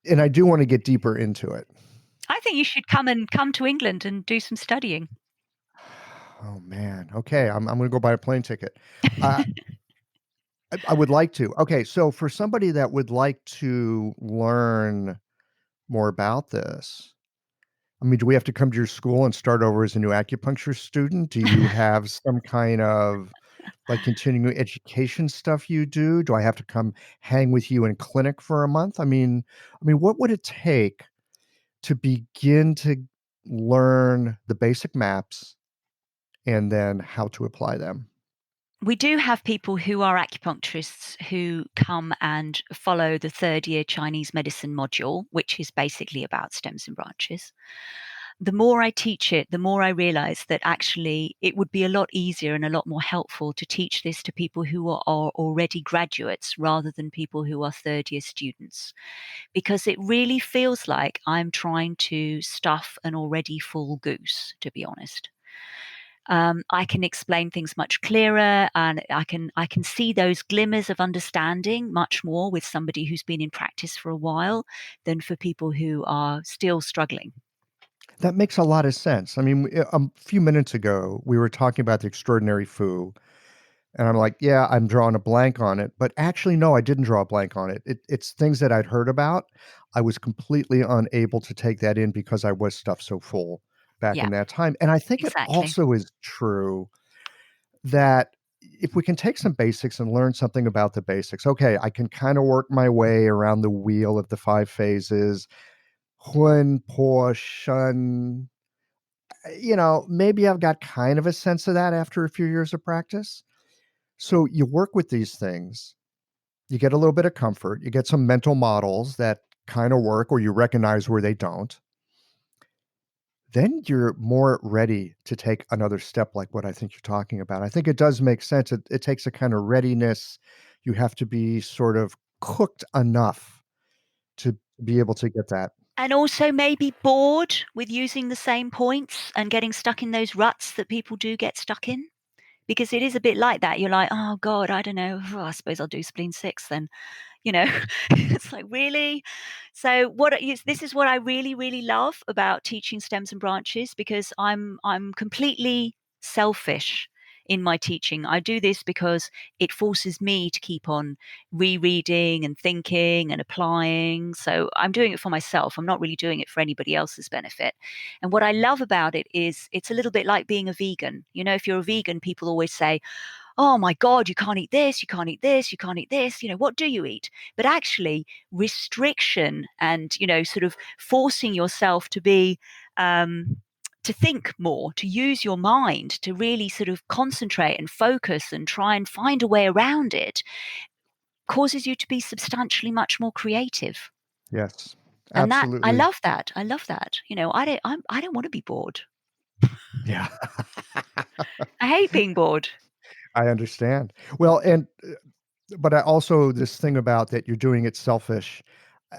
And I do want to get deeper into it. I think you should come to England and do some studying. Oh man. Okay, I'm going to go buy a plane ticket. Uh, I would like to. Okay, so for somebody that would like to learn more about this, I mean, do we have to come to your school and start over as a new acupuncture student? Do you have some kind of like continuing education stuff you do? Do I have to come hang with you in clinic for a month? I mean, what would it take to begin to learn the basic maps and then how to apply them? We do have people who are acupuncturists who come and follow the third year Chinese medicine module, which is basically about stems and branches. The more I teach it, the more I realize that actually it would be a lot easier and a lot more helpful to teach this to people who are already graduates rather than people who are third year students, because it really feels like I'm trying to stuff an already full goose, to be honest. I can explain things much clearer, and I can see those glimmers of understanding much more with somebody who's been in practice for a while than for people who are still struggling. That makes a lot of sense. I mean, a few minutes ago, we were talking about the extraordinary foo, and I'm like, "Yeah, I'm drawing a blank on it." But actually, no, I didn't draw a blank on it. It's things that I'd heard about. I was completely unable to take that in because I was stuffed so full back Yeah, in that time. And I think it exactly. also is true that if we can take some basics and learn something about the basics, okay, I can kind of work my way around the wheel of the 5 phases. Hun, Po, Shun, maybe I've got kind of a sense of that after a few years of practice. So you work with these things, you get a little bit of comfort, you get some mental models that kind of work or you recognize where they don't. Then you're more ready to take another step like what I think you're talking about. I think it does make sense. It takes a kind of readiness. You have to be sort of cooked enough to be able to get that. And also maybe bored with using the same points and getting stuck in those ruts that people do get stuck in. Because it is a bit like that. You're like, oh God, I don't know. I suppose I'll do spleen 6 then. You know, it's like, really? So this is what I really, really love about teaching stems and branches, because I'm completely selfish in my teaching. I do this because it forces me to keep on rereading and thinking and applying. So I'm doing it for myself. I'm not really doing it for anybody else's benefit. And what I love about it is it's a little bit like being a vegan. You know, if you're a vegan, people always say, oh my God, you can't eat this, you can't eat this, you can't eat this. You know, what do you eat? But actually, restriction and, sort of forcing yourself to be, to think more, to use your mind, to really sort of concentrate and focus and try and find a way around it, causes you to be substantially much more creative. Yes, And that I absolutely. love that. I love that. I don't want to be bored. Yeah. I hate being bored. I understand. Well, and but I also this thing about that you're doing it selfish.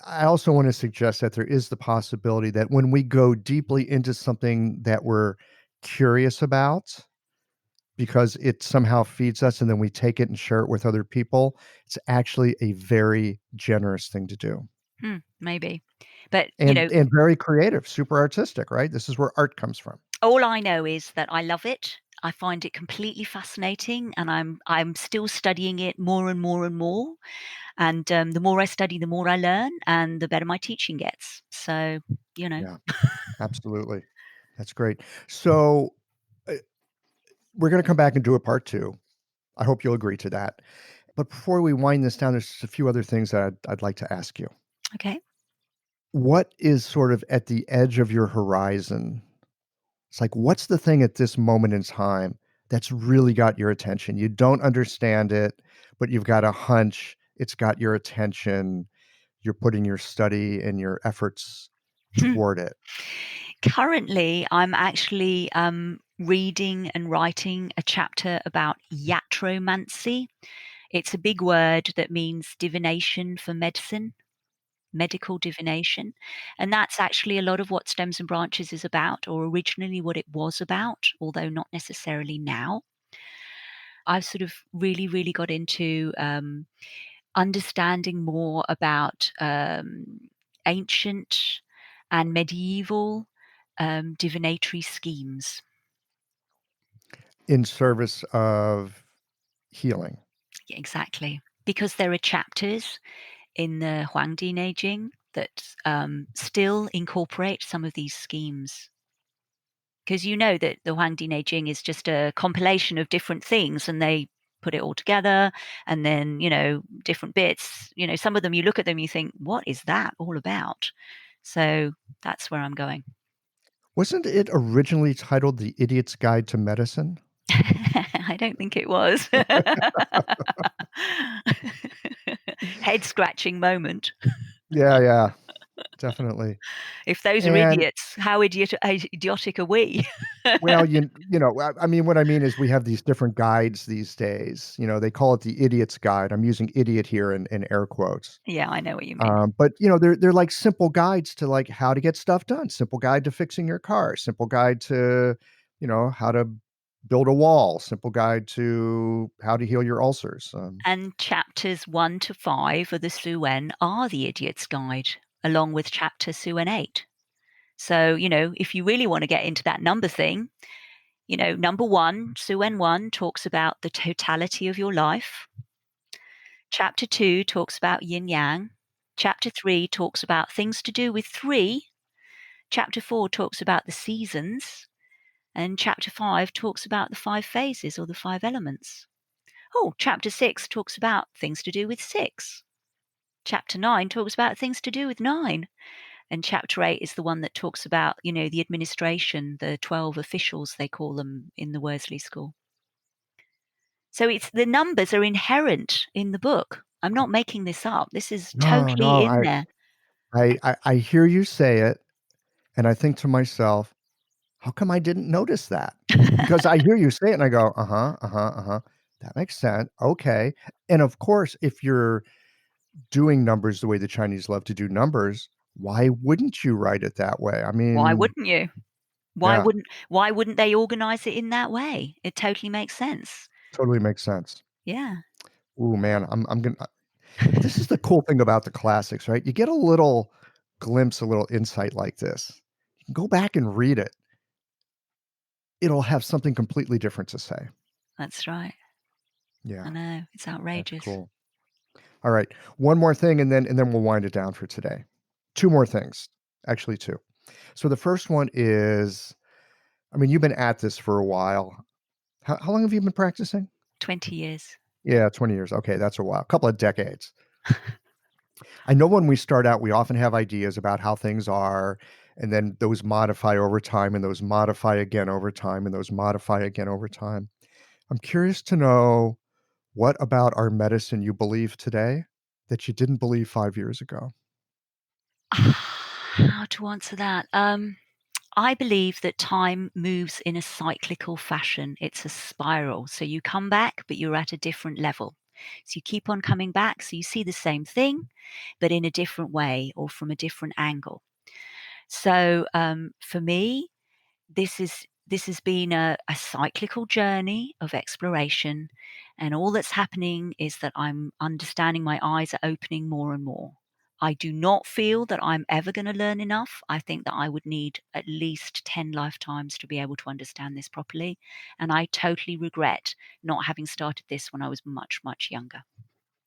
I also want to suggest that there is the possibility that when we go deeply into something that we're curious about, because it somehow feeds us and then we take it and share it with other people, it's actually a very generous thing to do. Maybe. But, And very creative, super artistic, right? This is where art comes from. all I know is that I love it. I find it completely fascinating, and I'm still studying it more and more and more. And the more I study, the more I learn, and the better my teaching gets. So, you know. Yeah, absolutely. That's great. So, uh, we're gonna come back and do a part 2. I hope you'll agree to that. But before we wind this down, there's just a few other things that I'd like to ask you. Okay. What is sort of at the edge of your horizon? It's like, what's the thing at this moment in time that's really got your attention? You don't understand it, but you've got a hunch. It's got your attention. You're putting your study and your efforts toward it. Currently, I'm actually reading and writing a chapter about iatromancy. It's a big word that means divination for medicine. Medical divination. And that's actually a lot of what Stems and Branches is about, or originally what it was about, although not necessarily now. I've sort of really, really got into understanding more about ancient and medieval divinatory schemes. In service of healing. Yeah, exactly. Because there are chapters in the Huangdi Neijing that still incorporate some of these schemes. Because you know that the Huangdi Neijing is just a compilation of different things, and they put it all together, and then, different bits, some of them, you look at them, you think, what is that all about? So that's where I'm going. Wasn't it originally titled The Idiot's Guide to Medicine? I don't think it was. Head scratching moment. Yeah, definitely. If those are And idiots, how idiotic are we? well, I mean, what I mean is we have these different guides these days. They call it the idiot's guide. I'm using idiot here in air quotes. Yeah, I know what you mean. But they're like simple guides to like how to get stuff done. Simple guide to fixing your car. Simple guide to, how to build a wall. Simple guide to how to heal your ulcers. And chapters 1 to 5 of the Suen are the Idiot's Guide, along with chapter Suen 8. So, if you really want to get into that number thing, number 1, Suen 1 talks about the totality of your life. Chapter 2 talks about yin yang. Chapter 3 talks about things to do with 3. Chapter 4 talks about the seasons. And chapter 5 talks about the 5 phases or the 5 elements. Oh, chapter 6 talks about things to do with 6. Chapter 9 talks about things to do with 9. And chapter 8 is the one that talks about, the administration, the 12 officials, they call them in the Worsley School. So it's the numbers are inherent in the book. I'm not making this up. This is totally No, in there. I hear you say it, and I think to myself, how come I didn't notice that? Because I hear you say it and I go, uh-huh, uh-huh, uh-huh. That makes sense. Okay. And of course, if you're doing numbers the way the Chinese love to do numbers, why wouldn't you write it that way? I Why mean, wouldn't you? yeah, Why wouldn't they organize it in that way? It totally makes sense. totally makes sense. Yeah. Ooh, man, I'm gonna. This is the cool thing about the classics, right? You get a little glimpse, a little insight like this. You can go back and read it. It'll have something completely different to say. That's right. I Yeah, know. It's that's outrageous. cool. All right, one more thing, and then we'll wind it down for today. Two more things, actually, two. So the first one is, I mean, you've been at this for a while. How long have you been practicing? 20 years. Yeah, 20 years. Okay, that's a while. A couple of decades. I know when we start out, we often have ideas about how things are, and then those modify over time, and those modify again over time, and those modify again over time. I'm curious to know what about our medicine you believe today that you didn't believe 5 years ago? How to answer that? I believe that time moves in a cyclical fashion. It's a spiral. So you come back, but you're at a different level. So you keep on coming back. So you see the same thing, but in a different way or from a different angle. So for me, this has been a cyclical journey of exploration, and all that's happening is that I'm understanding, my eyes are opening more and more. I do not feel that I'm ever going to learn enough. I think that I would need at least 10 lifetimes to be able to understand this properly, and I totally regret not having started this when I was much, much younger.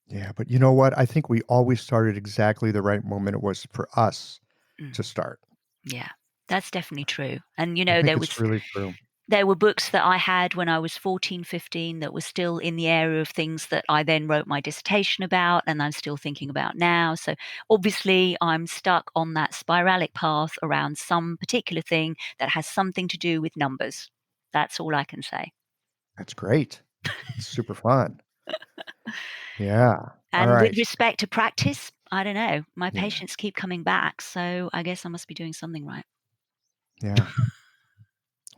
Yeah, but you know what? I think we always started exactly the right moment it was for us Mm, to start. yeah, that's definitely true. And I think it's really true. there were books that I had when I was 14, 15 that were still in the area of things that I then wrote my dissertation about and I'm still thinking about now. So obviously, I'm stuck on that spiralic path around some particular thing that has something to do with numbers. That's all I can say. That's great. It's super fun. Yeah. All And with right. respect to practice, I don't know. My Yeah. patients keep coming back. So I guess I must be doing something right. Yeah.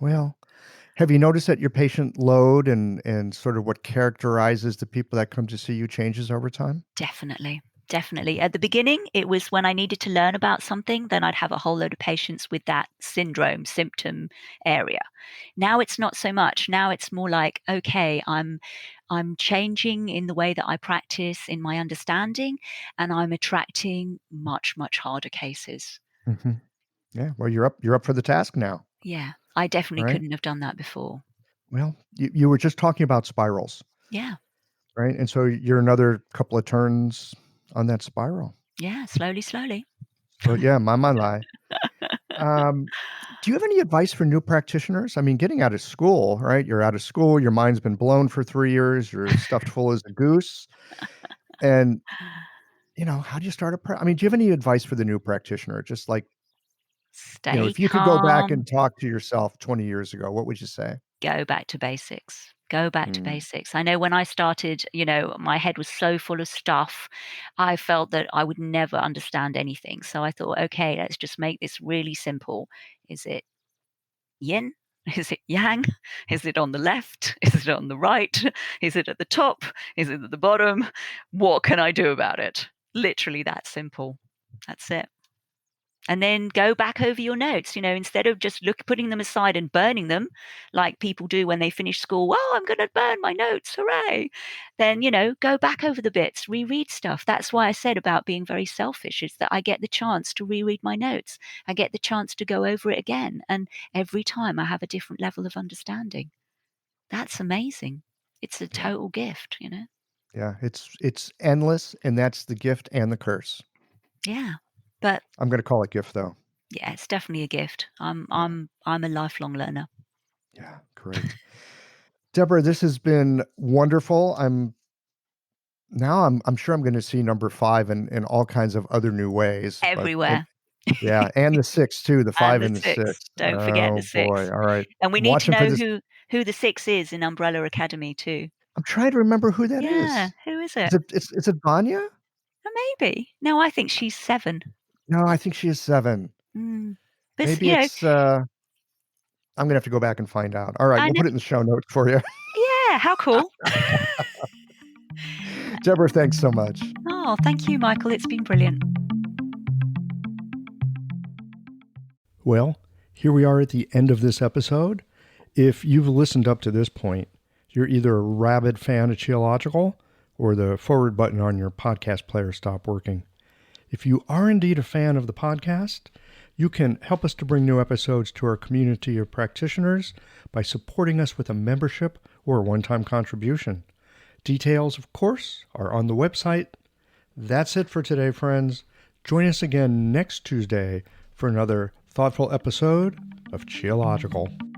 Well, have you noticed that your patient load and sort of what characterizes the people that come to see you changes over time? Definitely. Definitely. At the beginning, it was when I needed to learn about something, then I'd have a whole load of patients with that syndrome, symptom area. Now it's not so much. Now it's more like, okay, I'm changing in the way that I practice, in my understanding, and I'm attracting much, much harder cases. Mhm. Yeah. Well, you're up for the task now, Yeah. I definitely right? couldn't have done that before. Well, you were just talking about spirals, Yeah. right? And so you're another couple of turns on that spiral. Yeah. Slowly, slowly. So yeah, my lie. Um, do you have any advice for new practitioners? I mean, getting out of school, right? You're out of school, your mind's been blown for 3 years, you're stuffed full as a goose, and, how do you start I mean, do you have any advice for the new practitioner? Just like, Stay if you could go back calm. and talk to yourself 20 years ago, what would you say? Go back to basics. Go back to basics. I know when I started, my head was so full of stuff. I felt that I would never understand anything. So I thought, okay, let's just make this really simple. Is it yin? Is it yang? Is it on the left? Is it on the right? Is it at the top? Is it at the bottom? What can I do about it? Literally that simple. That's it. And then go back over your notes, instead of just putting them aside and burning them like people do when they finish school. Oh, I'm going to burn my notes. Hooray. Then, go back over the bits, reread stuff. That's why I said about being very selfish, is that I get the chance to reread my notes. I get the chance to go over it again. And every time I have a different level of understanding. That's amazing. It's a total gift, Yeah, it's endless, and that's the gift and the curse. Yeah. But I'm going to call it gift, though. yeah, it's definitely a gift. I'm a lifelong learner. Yeah, great. Deborah, this has been wonderful. I'm sure I'm going to see number 5 in all kinds of other new ways. Everywhere. Yeah, and the 6 too, the 5 and the 6. Don't forget the 6. Boy, all right. And we need to Watching know who the 6 is in Umbrella Academy too. I'm trying to remember who that is. Yeah, who is it? Is it Vanya? Maybe. No, I think she's 7. No, I think she is 7. But, Maybe it's I'm gonna have to go back and find out. All right, we'll put it in the show notes for you. Yeah, how cool. Deborah, thanks so much. Oh, thank you, Michael. It's been brilliant. Well, here we are at the end of this episode. If you've listened up to this point, you're either a rabid fan of Qiological or the forward button on your podcast player stopped working. If you are indeed a fan of the podcast, you can help us to bring new episodes to our community of practitioners by supporting us with a membership or a one-time contribution. Details, of course, are on the website. That's it for today, friends. Join us again next Tuesday for another thoughtful episode of Qiological.